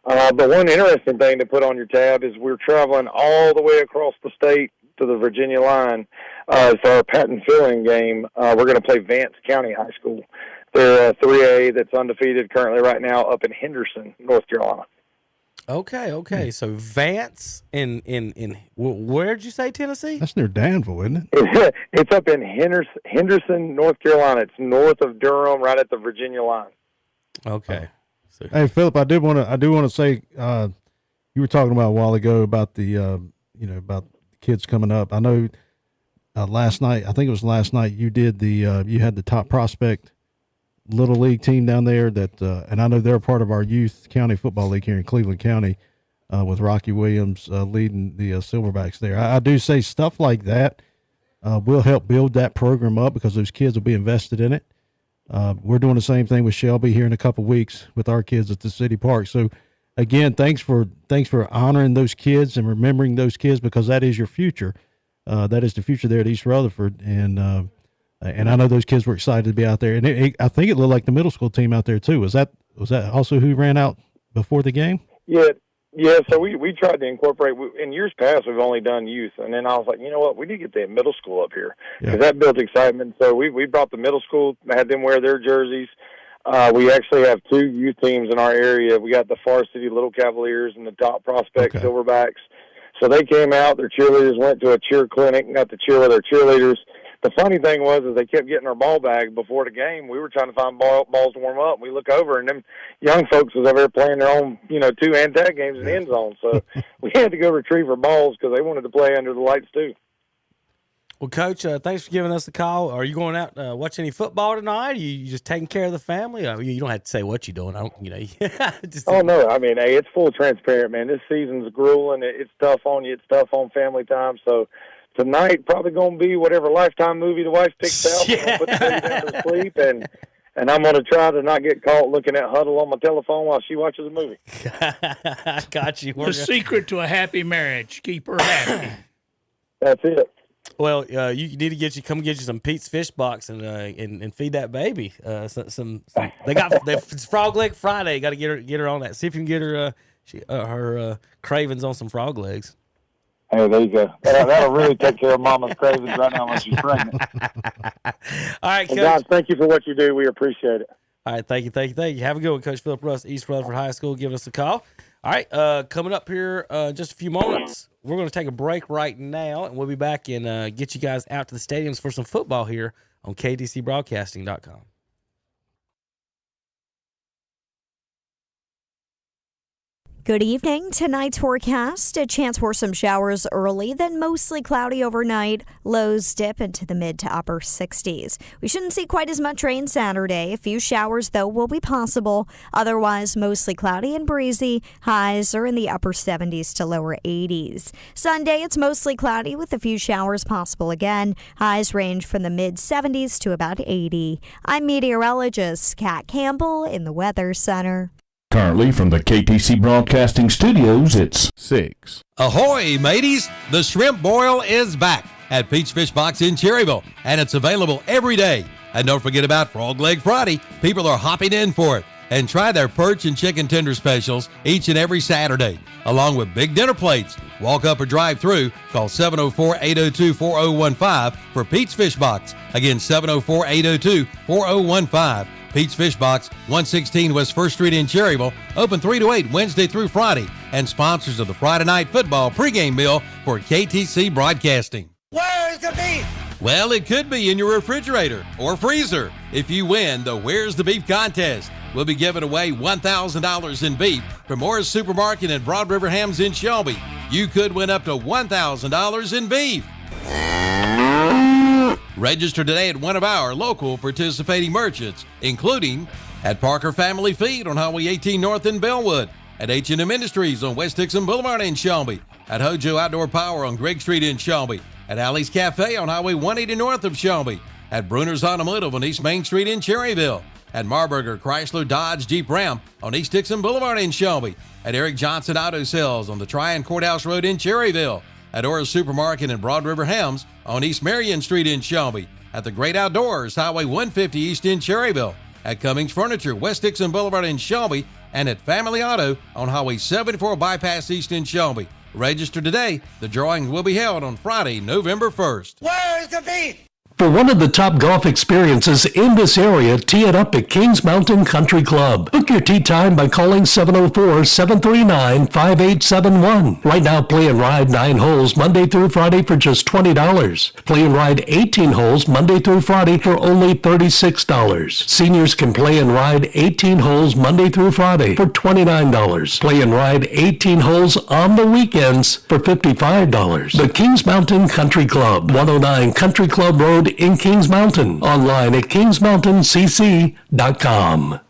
But one interesting thing to put on your tab is we're traveling all the way across the state to the Virginia line for our patent filling game. We're going to play Vance County High School. They're a 3A that's undefeated currently right now up in Henderson, North Carolina. Okay. So Vance in where did you say Tennessee? That's near Danville, isn't it? It's up in Henderson, North Carolina. It's north of Durham, right at the Virginia line. Okay. So, hey, Philip, I do want to say you were talking about a while ago about the about the kids coming up. I know last night, I think it was last night, you did you had the top prospect Little League team down there that, and I know they're part of our youth county football league here in Cleveland County, with Rocky Williams leading the Silverbacks there. I do say stuff like that will help build that program up because those kids will be invested in it. We're doing the same thing with Shelby here in a couple weeks with our kids at the city park. So again, thanks for honoring those kids and remembering those kids, because that is your future. That is the future there at East Rutherford. And I know those kids were excited to be out there. And I think it looked like the middle school team out there too. Was that also who ran out before the game? Yeah, so we tried to incorporate. In years past, we've only done youth, and then I was like, you know what, we need to get the middle school up here, because that built excitement. So we brought the middle school, had them wear their jerseys. We actually have 2 youth teams in our area. We got the Far City Little Cavaliers and the Top Prospect Silverbacks. So they came out, their cheerleaders went to a cheer clinic and got to cheer with their cheerleaders. The funny thing was, is they kept getting our ball bag before the game. We were trying to find balls to warm up. We look over, and them young folks was over there playing their own, 2 and tag games in the end zone. So we had to go retrieve our balls because they wanted to play under the lights too. Well, Coach, thanks for giving us the call. Are you going out watch any football tonight? Are you just taking care of the family? You don't have to say what you're doing. Oh no, I mean, hey, it's full transparent, man. This season's grueling. It's tough on you. It's tough on family time. So tonight probably going to be whatever Lifetime movie the wife picks out. Yeah. Put the baby down to sleep, and I'm going to try to not get caught looking at Huddle on my telephone while she watches a movie. I got you. The secret to a happy marriage: keep her happy. That's it. Well, you need to come get you some Pete's Fish Box and feed that baby. It's Frog Leg Friday. Got to get her on that. See if you can get her her cravings on some frog legs. Hey, there you go. That'll really take care of Mama's cravings right now when she's pregnant. All right, Coach. Guys, thank you for what you do. We appreciate it. All right, thank you. Have a good one, Coach Philip Russ, East Rutherford High School, giving us a call. All right, coming up here just a few moments, we're going to take a break right now, and we'll be back and get you guys out to the stadiums for some football here on KTCBroadcasting.com. Good evening. Tonight's forecast, a chance for some showers early, then mostly cloudy overnight. Lows dip into the mid to upper 60s. We shouldn't see quite as much rain Saturday. A few showers, though, will be possible. Otherwise, mostly cloudy and breezy. Highs are in the upper 70s to lower 80s. Sunday, it's mostly cloudy with a few showers possible again. Highs range from the mid 70s to about 80. I'm meteorologist Kat Campbell in the Weather Center. Currently from the KTC Broadcasting Studios, it's 6. Ahoy, mateys! The shrimp boil is back at Pete's Fish Box in Cherryville, and it's available every day. And don't forget about Frog Leg Friday. People are hopping in for it. And try their perch and chicken tender specials each and every Saturday, along with big dinner plates. Walk up or drive through. Call 704-802-4015 for Pete's Fish Box. Again, 704-802-4015. Pete's Fish Box, 116 West 1st Street in Cherryville, open 3 to 8 Wednesday through Friday, and sponsors of the Friday Night Football pregame meal for KTC Broadcasting. Where's the beef? Well, it could be in your refrigerator or freezer. If you win the Where's the Beef contest, we'll be giving away $1,000 in beef from Morris Supermarket and Broad River Hams in Shelby. You could win up to $1,000 in beef. Register today at one of our local participating merchants, including at Parker Family Feed on Highway 18 North in Bellwood, at H&M Industries on West Dixon Boulevard in Shelby, at Hojo Outdoor Power on Gregg Street in Shelby, at Alley's Cafe on Highway 180 North of Shelby, at Bruner's Automotive on East Main Street in Cherryville, at Marburger Chrysler Dodge Jeep Ram on East Dixon Boulevard in Shelby, at Eric Johnson Auto Sales on the Tryon Courthouse Road in Cherryville, at Orr's Supermarket and Broad River Hams on East Marion Street in Shelby, at the Great Outdoors, Highway 150 East in Cherryville, at Cummings Furniture, West Dixon Boulevard in Shelby, and at Family Auto on Highway 74 Bypass East in Shelby. Register today. The drawing will be held on Friday, November 1st. Where's the beef? For one of the top golf experiences in this area, tee it up at Kings Mountain Country Club. Book your tee time by calling 704-739-5871. Right now, play and ride 9 holes Monday through Friday for just $20. Play and ride 18 holes Monday through Friday for only $36. Seniors can play and ride 18 holes Monday through Friday for $29. Play and ride 18 holes on the weekends for $55. The Kings Mountain Country Club, 109 Country Club Road in Kings Mountain. Online at kingsmountaincc.com.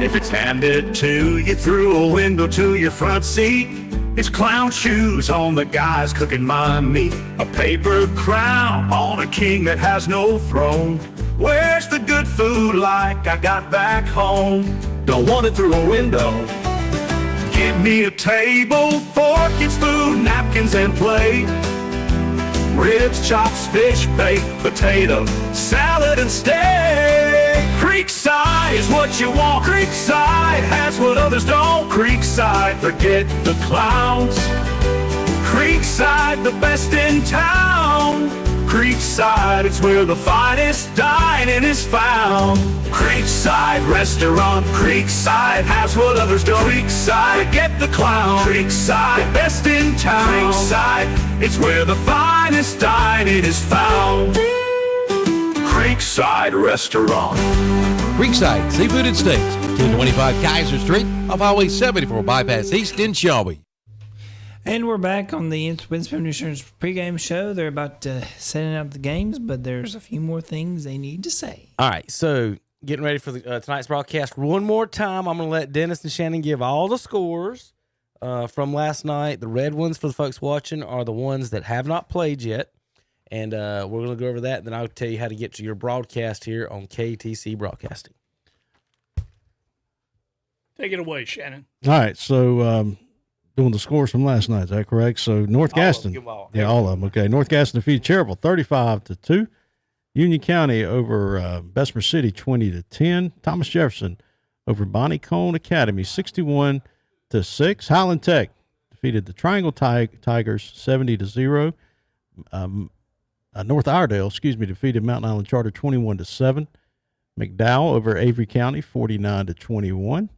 If it's handed to you through a window to your front seat, It's clown shoes on the guys cooking my meat. A paper crown on a king that has no throne. Where's the good food like I got back home? Don't want it through a window. Give me a table, fork and spoon, napkins and plate. Ribs, chops, fish, baked potato, salad and steak. Creekside is what you want. Creekside has what others don't. Creekside, forget the clowns. Creekside, the best in town. Creekside, it's where the finest dining is found. Creekside Restaurant. Creekside has what others don't. Creekside, forget the clown. Creekside, best in town. Creekside, it's where the finest dining is found. Creekside Restaurant. Creekside Seafood and Steaks, 225 Kaiser Street, off Highway 74 Bypass East in Shelby. And we're back on the Witherspoon Insurance pregame show. They're about setting up the games, but there's a few more things they need to say. All right, so getting ready for tonight's broadcast. One more time, I'm going to let Dennis and Shannon give all the scores from last night. The red ones for the folks watching are the ones that have not played yet. And we're going to go over that, and then I'll tell you how to get to your broadcast here on KTC Broadcasting. Take it away, Shannon. All right, so doing the scores from last night, is that correct? So North Gaston, all of them. Okay, North Gaston defeated Cherryville 35-2. Union County over Bessemer City 20-10. Thomas Jefferson over Bonnie Cone Academy 61-6. Highland Tech defeated the Triangle Tigers 70-0. North Iredale, defeated Mountain Island Charter 21-7. McDowell over Avery County 49-21.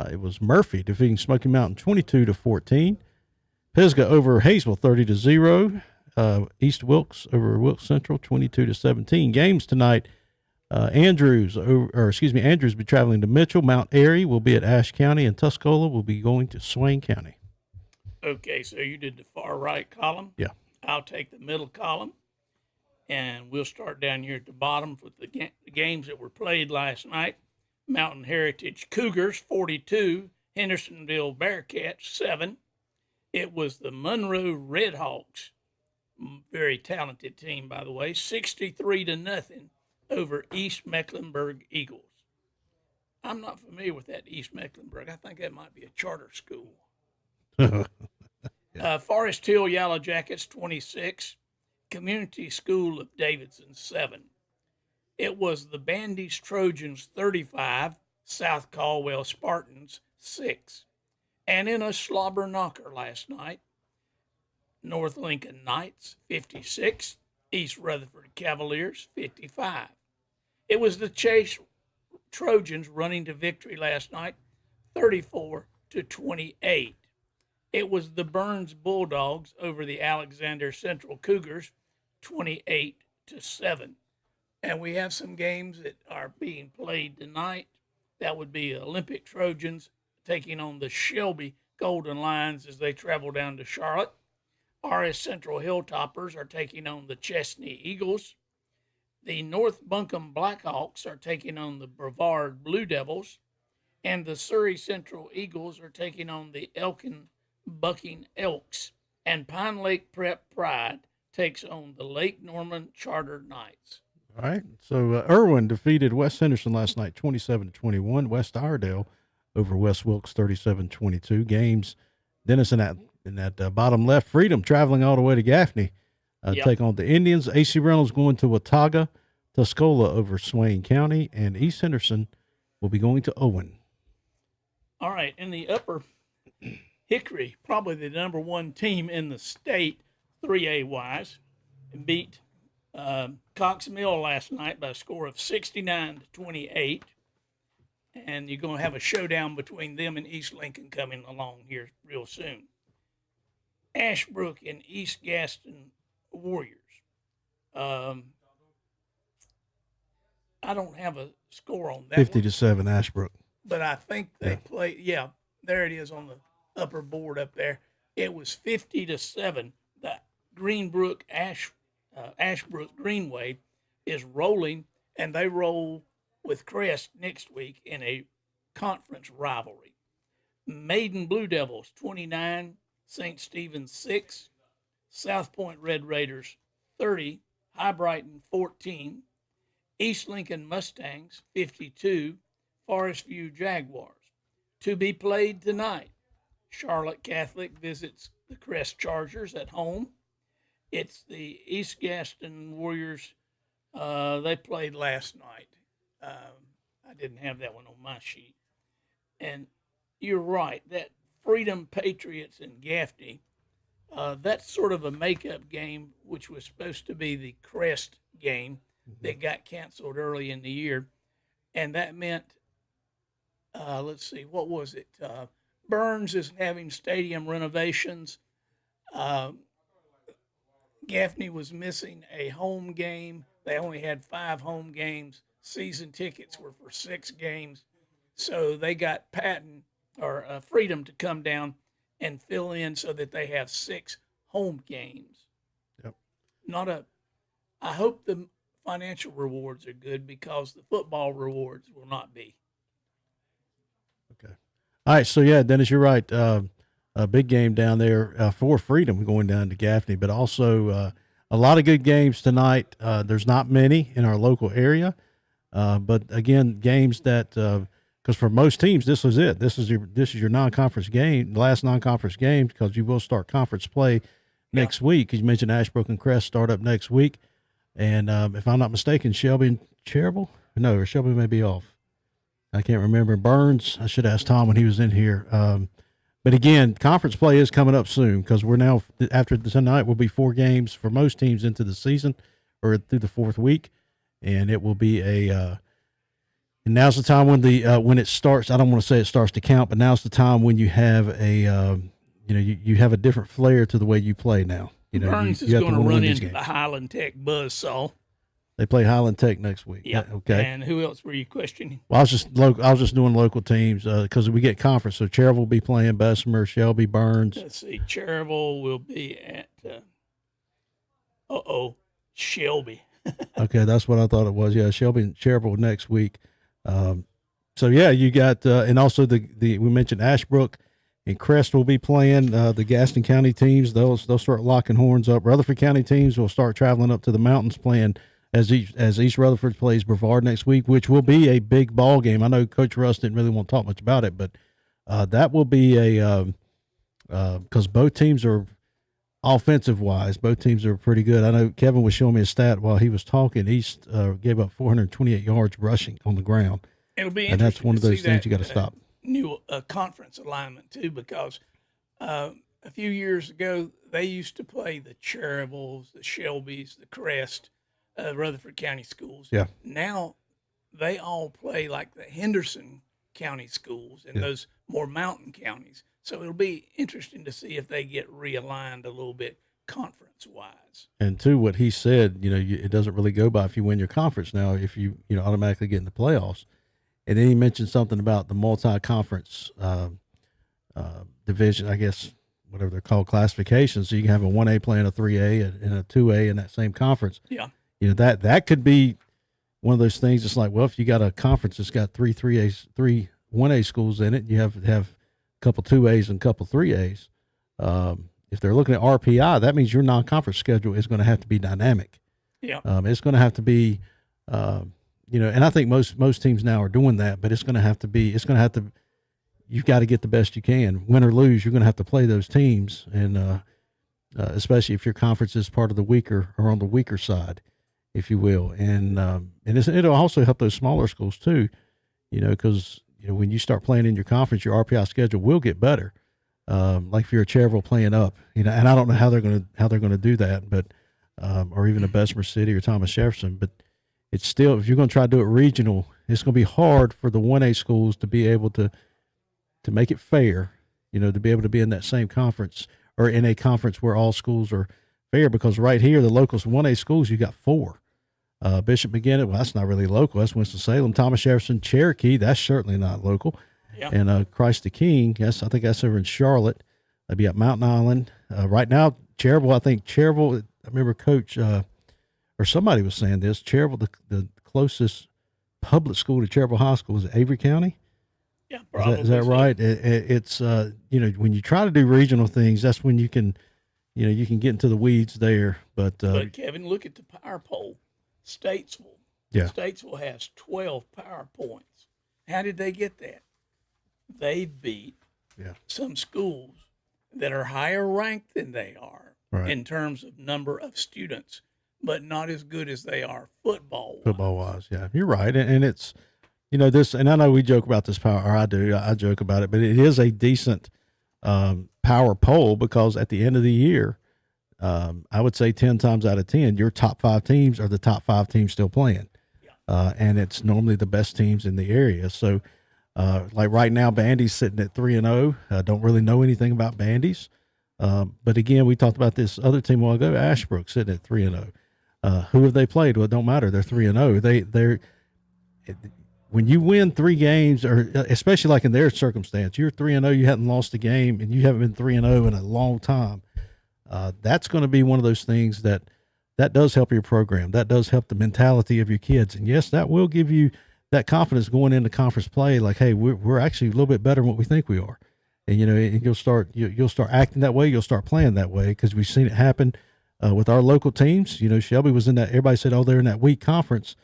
It was Murphy defeating Smoky Mountain 22-14. Pisgah over Hayesville 30-0. East Wilkes over Wilkes Central 22-17. Games tonight. Andrews will be traveling to Mitchell. Mount Airy will be at Ashe County, and Tuscola will be going to Swain County. Okay, so you did the far right column. Yeah. I'll take the middle column, and we'll start down here at the bottom with the games that were played last night. Mountain Heritage Cougars 42, Hendersonville Bearcats 7. It was the Monroe Redhawks, very talented team by the way, 63-0 over East Mecklenburg Eagles. I'm not familiar with that East Mecklenburg. I think that might be a charter school. Forest Hill Yellow Jackets 26, Community School of Davidson 7. It was the Bandy's Trojans 35, South Caldwell Spartans 6. And in a slobber knocker last night, North Lincoln Knights 56, East Rutherford Cavaliers 55. It was the Chase Trojans running to victory last night 34-28. It was the Burns Bulldogs over the Alexander Central Cougars 28-7. And we have some games that are being played tonight. That would be Olympic Trojans taking on the Shelby Golden Lions as they travel down to Charlotte. RS Central Hilltoppers are taking on the Chesney Eagles. The North Buncombe Blackhawks are taking on the Brevard Blue Devils. And the Surrey Central Eagles are taking on the Elkin Bucking Elks. And Pine Lake Prep Pride takes on the Lake Norman Charter Knights. All right. So Irwin defeated West Henderson last night 27-21. West Iredale over West Wilkes 37-22. Games. Dennis in that bottom left. Freedom traveling all the way to Gaffney. Take on the Indians. AC Reynolds going to Watauga. Tuscola over Swain County. And East Henderson will be going to Owen. All right. In the upper Hickory, probably the number one team in the state, 3A-wise, beat Cox Mill last night by a score of 69-28. And you're going to have a showdown between them and East Lincoln coming along here real soon. Ashbrook and East Gaston Warriors. I don't have a score on that 50-7 Ashbrook. But I think they play. Yeah, there it is on the upper board up there. It was 50-7. The Greenbrook Ashbrook Greenway is rolling, and they roll with Crest next week in a conference rivalry. Maiden Blue Devils 29, St. Stephen's 6, South Point Red Raiders 30, High Brighton 14, East Lincoln Mustangs 52, Forest View Jaguars. To be played tonight, Charlotte Catholic visits the Crest Chargers at home. It's the East Gaston Warriors. They played last night. I didn't have that one on my sheet. And you're right, that Freedom Patriots and Gaffney, that's sort of a makeup game, which was supposed to be the Crest game that got canceled early in the year. And that meant, let's see, what was it? Burns is having stadium renovations. Gaffney was missing a home game. They only had 5 home games. Season tickets were for 6 games. So they got Freedom to come down and fill in so that they have 6 home games. Yep. I hope the financial rewards are good because the football rewards will not be. Okay. All right. So, yeah, Dennis, you're right. A big game down there for Freedom going down to Gaffney, but also a lot of good games tonight. There's not many in our local area, but again, games that because for most teams this is it. This is your non-conference game, last non-conference game, because you will start conference play next week. You mentioned Ashbrook and Crest start up next week, and if I'm not mistaken, Shelby and Cherryville, no, or Shelby may be off. I can't remember. Burns, I should ask Tom when he was in here. But again, conference play is coming up soon because we're now, after tonight, will be 4 games for most teams into the season or through the 4th week. And it will be and now's the time when it starts. I don't want to say it starts to count, but now's the time when you have you have a different flair to the way you play now. Burns is going to run into the Highland Tech buzzsaw. They play Highland Tech next week. Yeah. Okay. And who else were you questioning? Well, I was just doing local teams because we get conference. So Cherryville will be playing Bessemer, Shelby, Burns. Let's see. Cherryville will be at Shelby. Okay, that's what I thought it was. Yeah, Shelby and Cherryville next week. So yeah, you got and also the we mentioned Ashbrook and Crest will be playing the Gaston County teams. They'll start locking horns up. Rutherford County teams will start traveling up to the mountains playing. As East Rutherford plays Brevard next week, which will be a big ball game. I know Coach Russ didn't really want to talk much about it, but that will be because both teams are offensive-wise, both teams are pretty good. I know Kevin was showing me a stat while he was talking. East gave up 428 yards rushing on the ground. It'll be interesting, and that's one of those things things you got to stop. New conference alignment too, because a few years ago they used to play the Cherryvilles, the Shelbys, the Crest. Rutherford County schools. Yeah. Now they all play like the Henderson County schools and those more mountain counties. So it'll be interesting to see if they get realigned a little bit conference wise. And to what he said, it doesn't really go by if you win your conference now, if you automatically get in the playoffs. And then he mentioned something about the multi-conference division, I guess, whatever they're called, classifications. So you can have a 1A playing a 3A and a 2A in that same conference. Yeah. That could be one of those things. It's like, well, if you got a conference that's got 3 1A schools in it, you have a couple 2As and a couple 3As. If they're looking at RPI, that means your non-conference schedule is going to have to be dynamic. Yeah. It's going to have to be, and I think most teams now are doing that, but it's going to have to, you've got to get the best you can. Win or lose, you're going to have to play those teams. And, especially if your conference is part of the weaker or on the weaker side, if you will. And it'll also help those smaller schools too, because, when you start playing in your conference, your RPI schedule will get better. Like if you're a Cherryville playing up, and I don't know how they're going to do that, but, or even a Bessemer City or Thomas Jefferson, but it's still, if you're going to try to do it regional, it's going to be hard for the 1A schools to be able to make it fair, to be able to be in that same conference or in a conference where all schools are fair, because right here, the locals 1A schools, you got 4. Bishop McGinnis, well, that's not really local. That's Winston-Salem. Thomas Jefferson, Cherokee, that's certainly not local. Yeah. And Christ the King, I think that's over in Charlotte. That'd be at Mountain Island. Right now, Cherryville, I remember Coach, or somebody was saying this, Cherryville, the closest public school to Cherryville High School is Avery County. Yeah, probably. Is that right? It's when you try to do regional things, that's when you can get into the weeds there. But Kevin, look at the power poll. Statesville. Yeah. Statesville has 12 power points. How did they get that? They beat some schools that are higher ranked than they are in terms of number of students, but not as good as they are football-wise. Yeah, you're right. And it's, this, and I know we joke about this power, or I joke about it, but it is a decent power poll because at the end of the year, I would say 10 times out of 10, your top 5 teams are the top 5 teams still playing. And it's normally the best teams in the area. So, like right now, Bandy's sitting at 3-0. I don't really know anything about Bandy's. But again, we talked about this other team a while ago, Ashbrook, sitting at 3-0. Who have they played? Well, it don't matter. They're 3-0. They're when you win 3 games, or especially like in their circumstance, you're 3-0, you haven't lost a game, and you haven't been 3-0 in a long time. That's going to be one of those things that does help your program. That does help the mentality of your kids. And yes, that will give you that confidence going into conference play. Like, hey, we're actually a little bit better than what we think we are. And, you'll start acting that way. You'll start playing that way because we've seen it happen with our local teams. Shelby was in that. Everybody said, oh, they're in that weak conference.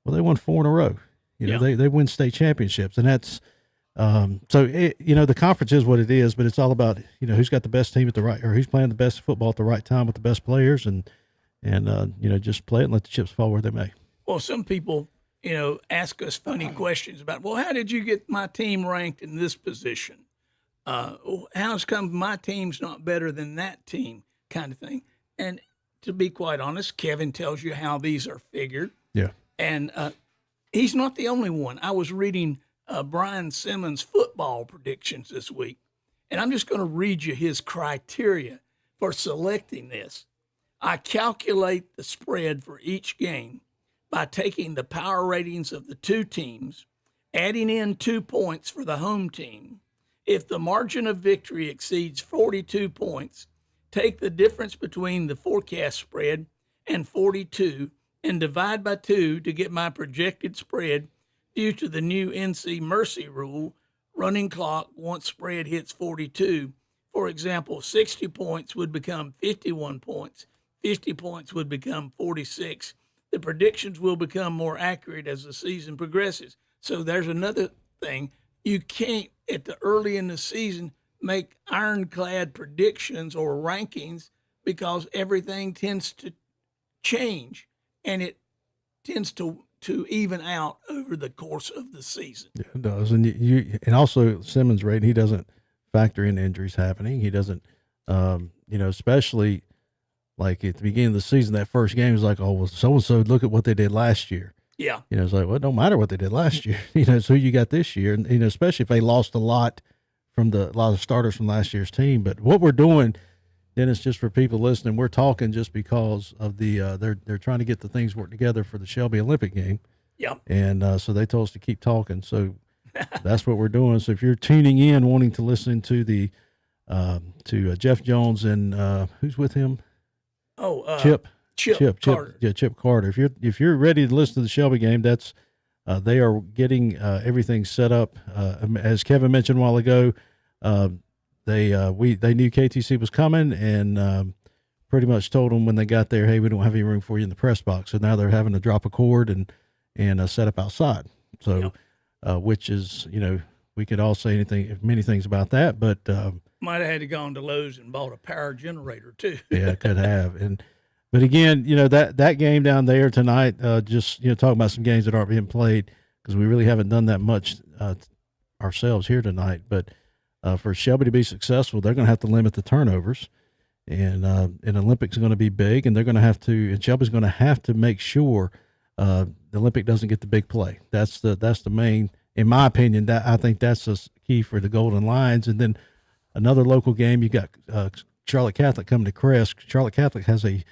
Well, they won 4 in a row. They win state championships, and that's the conference is what it is. But it's all about who's got the best team at the right, or who's playing the best football at the right time with the best players, and just play it and let the chips fall where they may. Well, some people ask us funny questions about, well, how did you get my team ranked in this position? How's come my team's not better than that team, kind of thing. And to be quite honest, Kevin tells you how these are figured. Yeah. And he's not the only one. I was reading Brian Simmons' football predictions this week, and I'm just going to read you his criteria for selecting this. I calculate the spread for each game by taking the power ratings of the 2 teams, adding in 2 points for the home team. If the margin of victory exceeds 42 points, take the difference between the forecast spread and 42 and divide by 2 to get my projected spread due to the new NC Mercy rule, running clock once spread hits 42. For example, 60 points would become 51 points. 50 points would become 46. The predictions will become more accurate as the season progresses. So there's another thing. You can't, at the early in the season, make ironclad predictions or rankings because everything tends to change, and it tends to even out over the course of the season. Yeah, it does. And and also Simmons' rating, he doesn't factor in injuries happening. He doesn't, especially like at the beginning of the season, that first game is like, oh, well, so-and-so, look at what they did last year. Yeah. It's like, well, it don't matter what they did last year. It's who you got this year. And, especially if they lost a lot of starters from last year's team. But what we're doing, Dennis, just for people listening, we're talking just because of the they're trying to get the things work together for the Shelby Olympic game. Yep. And so they told us to keep talking. So that's what we're doing. So if you're tuning in, wanting to listen to the Jeff Jones and who's with him? Chip Carter. Yeah, Chip Carter. If you're ready to listen to the Shelby game, that's they are getting everything set up. As Kevin mentioned a while ago, they knew KTC was coming and pretty much told them when they got there, hey, we don't have any room for you in the press box. So now they're having to drop a cord and set up outside. So which is, we could all say many things about that, but might have had to gone to Lowe's and bought a power generator too. Yeah, could have. But again, that game down there tonight, just talking about some games that aren't being played because we really haven't done that much ourselves here tonight. But for Shelby to be successful, they're going to have to limit the turnovers, and Olympics is going to be big, and they're going to have to, and Shelby's going to have to make sure the Olympic doesn't get the big play. That's the main, in my opinion. That I think that's the key for the Golden Lions. And then another local game, you got Charlotte Catholic coming to Crest. Charlotte Catholic has a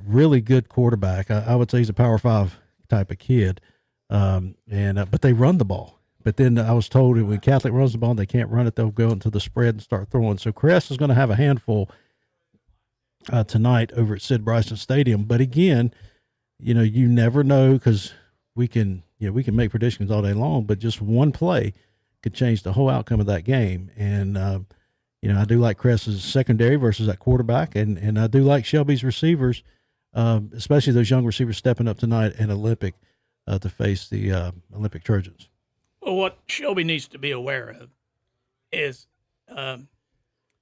really good quarterback. I would say he's a Power 5 type of kid, but they run the ball. But then I was told when Catholic runs the ball, they can't run it. They'll go into the spread and start throwing. So Crest is going to have a handful tonight over at Sid Bryson Stadium. But again, you never know because we can make predictions all day long. But just one play could change the whole outcome of that game. And I do like Crest's secondary versus that quarterback, and I do like Shelby's receivers, especially those young receivers stepping up tonight in Olympic to face the Olympic Trojans. Well, what Shelby needs to be aware of is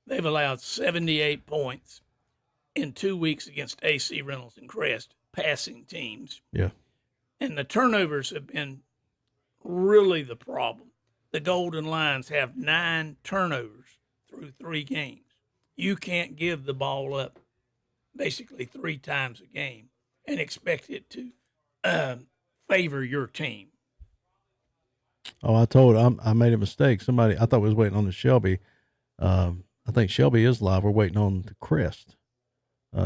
they've allowed 78 points in 2 weeks against AC Reynolds and Crest, passing teams. Yeah. And the turnovers have been really the problem. The Golden Lions have 9 turnovers through 3 games. You can't give the ball up basically 3 times a game and expect it to favor your team. Oh, I made a mistake. I thought was waiting on the Shelby. I think Shelby is live. We're waiting on the Crest.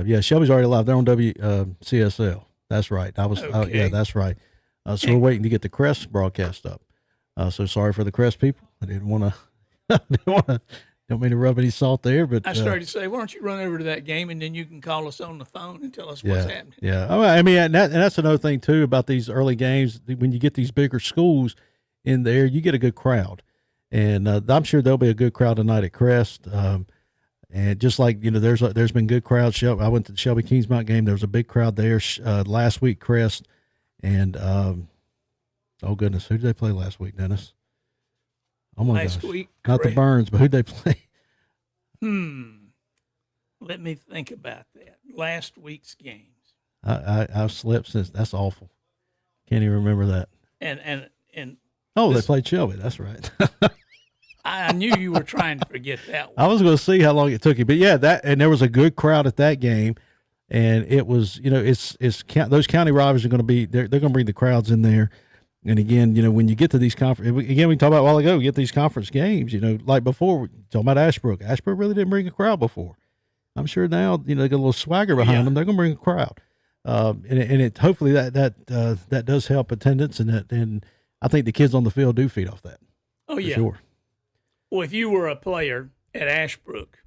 Yeah, Shelby's already live. They're on CSL. That's right. Yeah, that's right. So we're waiting to get the Crest broadcast up. So sorry for the Crest people. I didn't want to. Don't mean to rub any salt there, but I started to say, why don't you run over to that game and then you can call us on the phone and tell us what's happening. Yeah. I mean, and that's another thing too about these early games. When you get these bigger schools in there, you get a good crowd, and I'm sure there'll be a good crowd tonight at Crest. And just like there's been good crowds. I went to the Shelby Kingsmount game. There was a big crowd there last week. Crest, and oh goodness, who did they play last week, Dennis? Oh my gosh. Week, not the Burns, but who'd they play? Let me think about that. Last week's games. I've slept since. That's awful. Can't even remember that. And they played Shelby. That's right. I knew you were trying to forget that one. I was going to see how long it took you, but yeah, and there was a good crowd at that game, and it was it's those county rivals are going to be they're going to bring the crowds in there. And again, when you get to these we talked about a while ago, we get these conference games, like before, talking about Ashbrook. Ashbrook really didn't bring a crowd before. I'm sure now, they got a little swagger behind them. They're going to bring a crowd. And hopefully that does help attendance, and I think the kids on the field do feed off that. Oh, yeah. Sure. Well, if you were a player at Ashbrook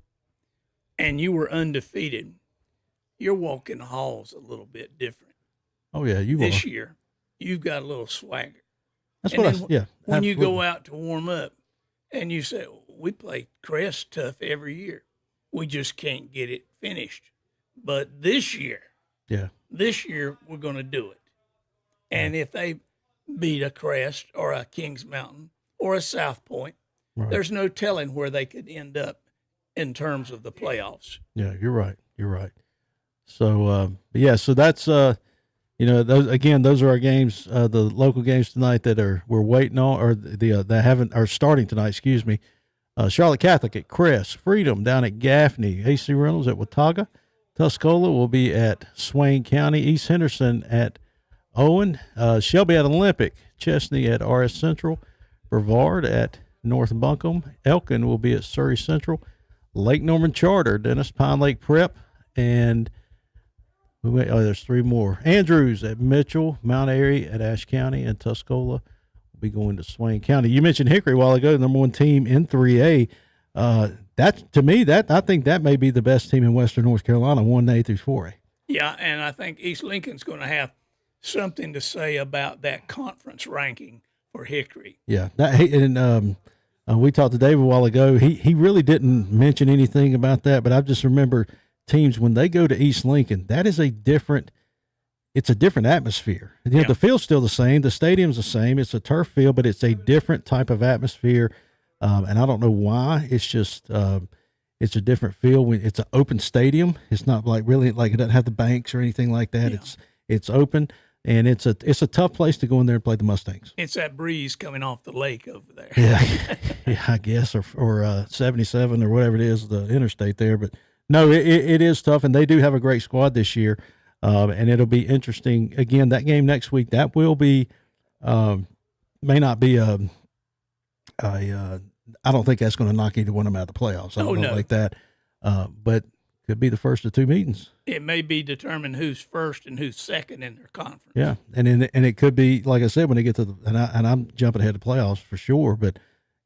and you were undefeated, you're walking the halls a little bit different. Oh, yeah, this year. You've got a little swagger. That's and what when absolutely. You go out to warm up and you say, we play Crest tough every year. We just can't get it finished. But this year, we're going to do it. And if they beat a Crest or a Kings Mountain or a South Point, there's no telling where they could end up in terms of the playoffs. Yeah, you're right. So, so that's those are our games, the local games tonight that we're waiting on, or that are starting tonight. Excuse me. Charlotte Catholic at Crest, Freedom down at Gaffney, AC Reynolds at Watauga, Tuscola will be at Swain County, East Henderson at Owen, Shelby at Olympic, Chesney at RS Central, Brevard at North Buncombe, Elkin will be at Surrey Central, Lake Norman Charter, Dennis Pine Lake Prep, and there's 3 more. Andrews at Mitchell, Mount Airy at Ashe County, and Tuscola will be going to Swain County. You mentioned Hickory a while ago, the number 1 team in 3A. I think that may be the best team in Western North Carolina, 1A through 4A. Yeah, and I think East Lincoln's going to have something to say about that conference ranking for Hickory. Yeah, we talked to David a while ago. He really didn't mention anything about that, but I just remember teams when they go to East Lincoln, it's a different atmosphere. The field's still the same, the stadium's the same, it's a turf field, but it's a different type of atmosphere. And I don't know why. It's just it's a different feel when it's an open stadium. It's not like really like it doesn't have the banks or anything like that. Yeah. It's open, and it's a tough place to go in there and play the Mustangs. It's that breeze coming off the lake over there. Yeah, I guess, or 77 or whatever it is, the interstate there. But no, it is tough, and they do have a great squad this year, and it'll be interesting. Again, that game next week, that will be may not be I don't think that's going to knock either one of them out of the playoffs. I don't know like that, but could be the first of 2 meetings. It may be determined who's first and who's second in their conference. Yeah, and it could be, like I said, when they get to I'm jumping ahead of playoffs for sure, but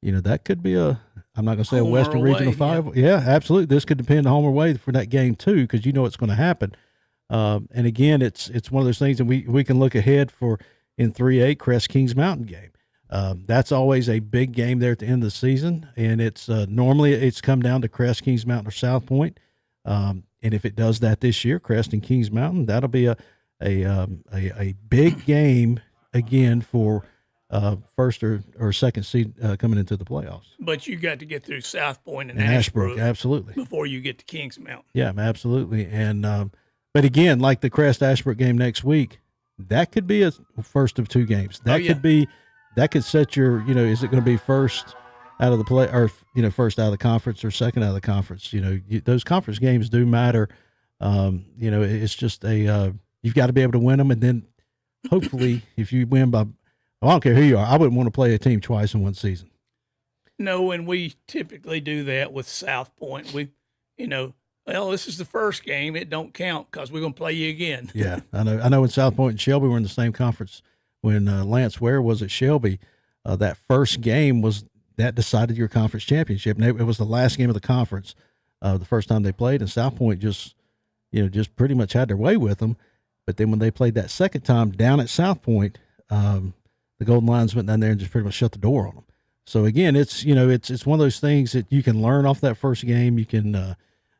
that could be I'm not going to say a Western Regional 5. Yeah, absolutely. This could depend on home or away for that game too, because it's going to happen. And again, it's one of those things, and we can look ahead for in 3A Crest Kings Mountain game. That's always a big game there at the end of the season, and it's normally it's come down to Crest, Kings Mountain, or South Point. And if it does that this year, Crest and Kings Mountain, that'll be a big game again for first or second seed coming into the playoffs. But you got to get through South Point and Ashbrook, absolutely, before you get to Kings Mountain. Yeah, absolutely. And but again, like the Crest Ashbrook game next week, that could be a first of two games. That could set your, is it going to be first out of the play, or first out of the conference, or second out of the conference? Those conference games do matter. It's just you've got to be able to win them, and then hopefully, if you win by, I don't care who you are, I wouldn't want to play a team twice in one season. No, and we typically do that with South Point. Well, this is the first game; it don't count because we're going to play you again. Yeah, I know. I know. When South Point and Shelby were in the same conference, when Lance Ware was at Shelby, that first game that decided your conference championship, and it was the last game of the conference. The first time they played, and South Point just pretty much had their way with them. But then when they played that second time down at South Point, the Golden Lions went down there and just pretty much shut the door on them. So again, it's one of those things that you can learn off that first game. You can,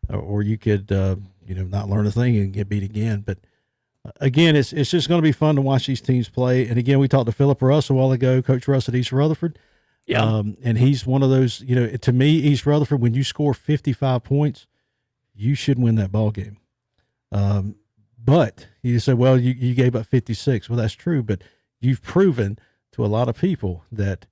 or you could, not learn a thing and get beat again. But again, it's just going to be fun to watch these teams play. And again, we talked to Philip Russ a while ago, Coach Russ at East Rutherford. Yeah. And he's one of those, to me, East Rutherford, when you score 55 points, you should win that ball game. But you say, well, you gave up 56. Well, that's true, but you've proven to a lot of people that,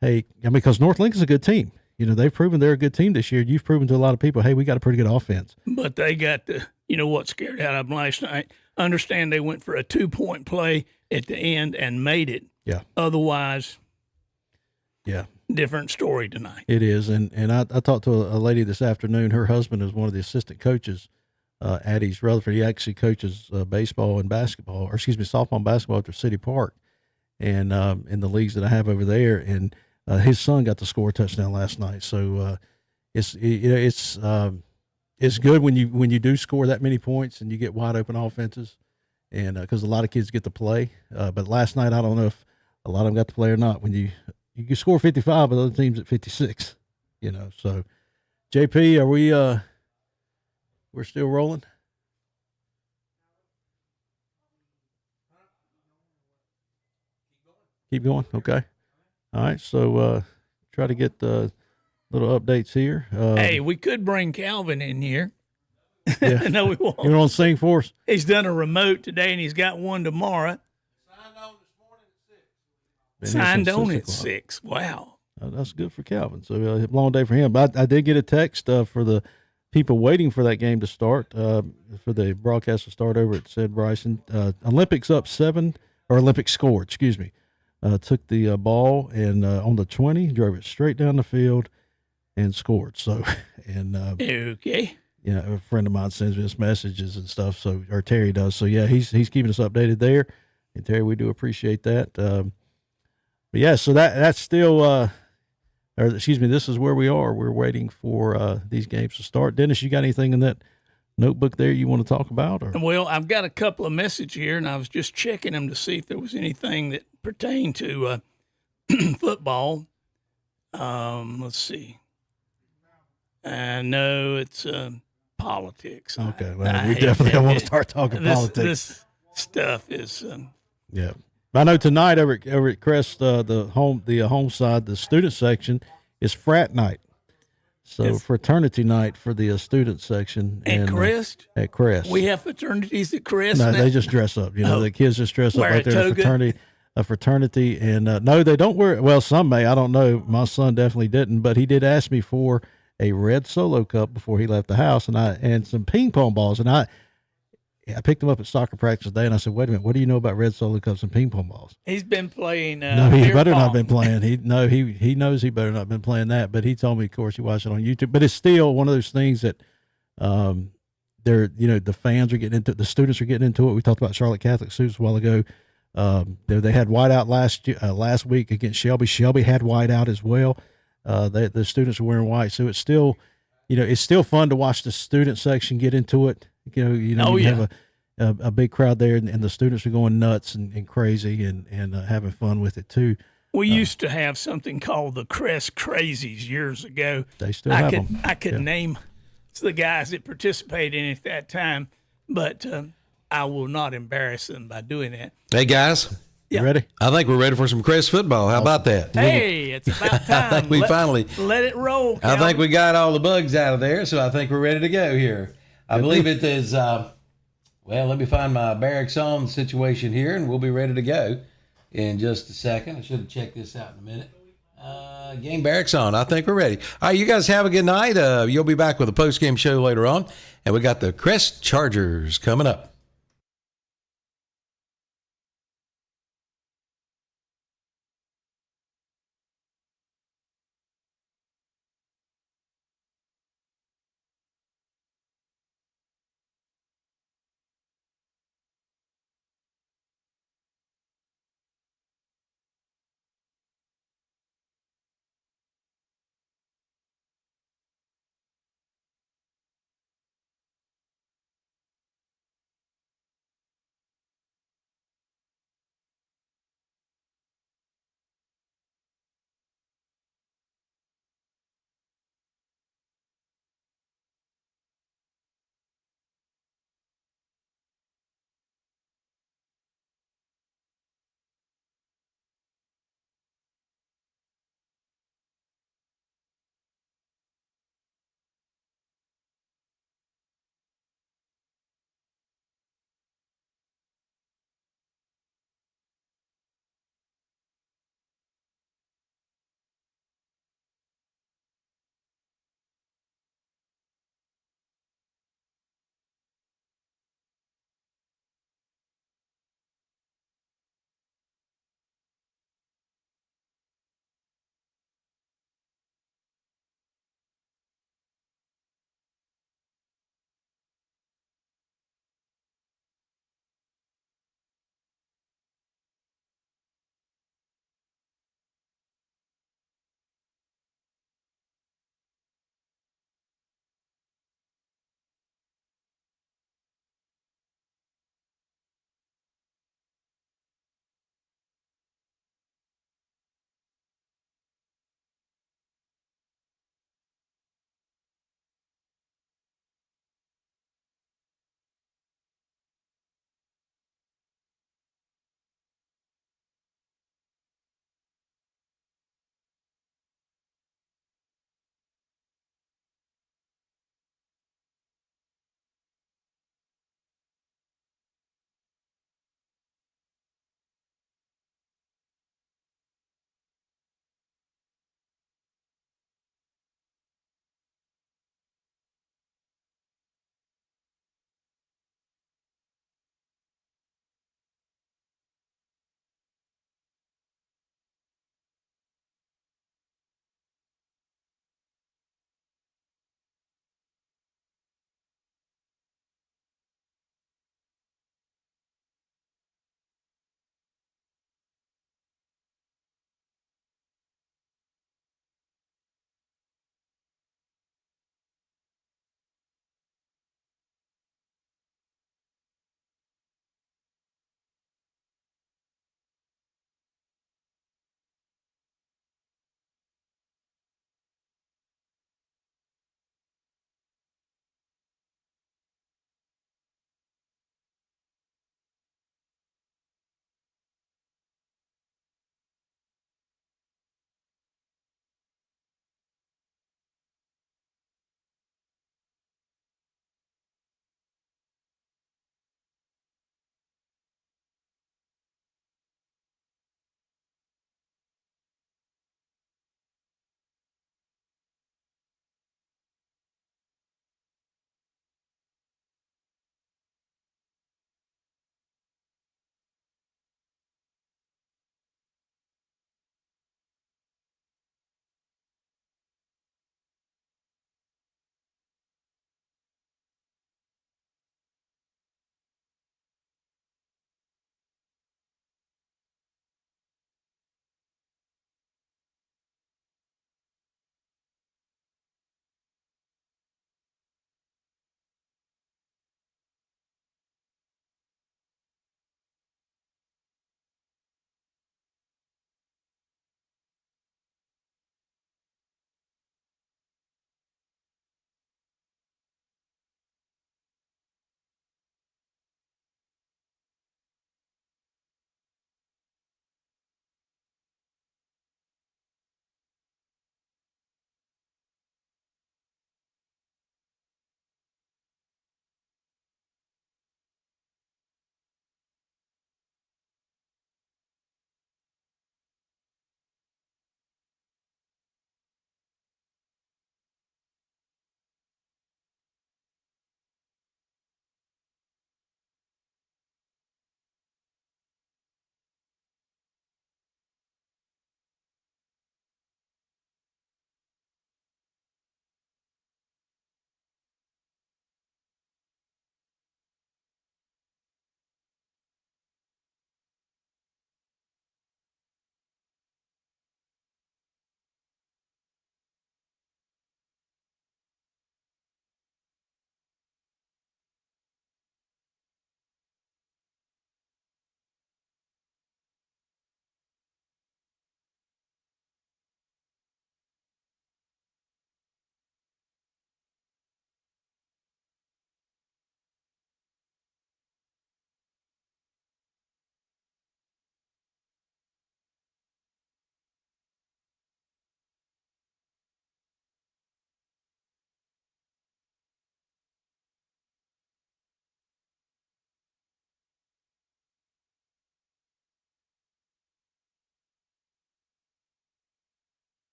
hey, because North Lincoln's a good team. They've proven they're a good team this year. You've proven to a lot of people, hey, we got a pretty good offense. But they got what scared out of them last night. Understand they went for a 2-point play at the end and made it. Yeah. Otherwise, yeah, different story tonight. It is. And I talked to a lady this afternoon. Her husband is one of the assistant coaches at East Rutherford. He actually coaches baseball and basketball, softball and basketball at their city park, and in the leagues that I have over there. And his son got to score a touchdown last night. So it's good when you do score that many points and you get wide open offenses, and because a lot of kids get to play. But last night, I don't know if a lot of them got to play or not. When you can score 55, but other teams at 56. So JP, are we? We're still rolling. Keep going. Okay. All right. So try to get little updates here. Hey, we could bring Calvin in here. Yeah. No, we won't. You want to sing for us? He's done a remote today, and he's got one tomorrow. Signed on at 6. Wow. That's good for Calvin. So a long day for him. But I did get a text for the people waiting for that game to start, for the broadcast to start over at Said Bryson. Olympics up 7, or Olympics scored, excuse me. Took the ball and on the 20, drove it straight down the field and scored. So, and okay. A friend of mine sends me his messages and stuff. So, or Terry does. So yeah, he's keeping us updated there. And Terry, we do appreciate that. But yeah, so that's still, this is where we are. We're waiting for these games to start. Dennis, you got anything in that notebook there you want to talk about? Or? Well, I've got a couple of messages here, and I was just checking them to see if there was anything that pertained to football. Let's see. No, it's politics. Okay, well, we definitely don't want to start talking politics. This stuff is. Yeah. I know tonight over at Crest, the home side, the student section is frat night. So fraternity night for the student section. At Crest? At Crest. We have fraternities at Crest? No, they just dress up. The kids just dress up right there. A fraternity. And no, they don't wear, well, some may. I don't know. My son definitely didn't. But he did ask me for a red Solo cup before he left the house and some ping pong balls. And I picked him up at soccer practice today, and I said, wait a minute, what do you know about red Solo cups and ping pong balls? He's been playing no, he better not have been playing. He knows he better not have been playing that, but he told me, of course, he watched it on YouTube. But it's still one of those things that the fans are getting into it, the students are getting into it. We talked about Charlotte Catholic students a while ago. They had whiteout last week against Shelby. Shelby had whiteout as well. The students are wearing white, so it's still fun to watch the student section get into it. You have a big crowd there, and the students are going nuts and crazy and having fun with it too. We used to have something called the Crest Crazies years ago. They still have them. I could name the guys that participated in it at that time, but I will not embarrass them by doing that. Hey, guys. You ready? I think we're ready for some Crest football. How about that? Hey, it's about time. I think we finally let it roll. I Calvin. think we got all the bugs out of there, so I think we're ready to go here. I believe it is, well, let me find my barracks on situation here, and we'll be ready to go in just a second. I should have checked this out in a minute. Game barracks on. I think we're ready. All right, you guys have a good night. You'll be back with a post-game show later on, and we got the Crest Chargers coming up.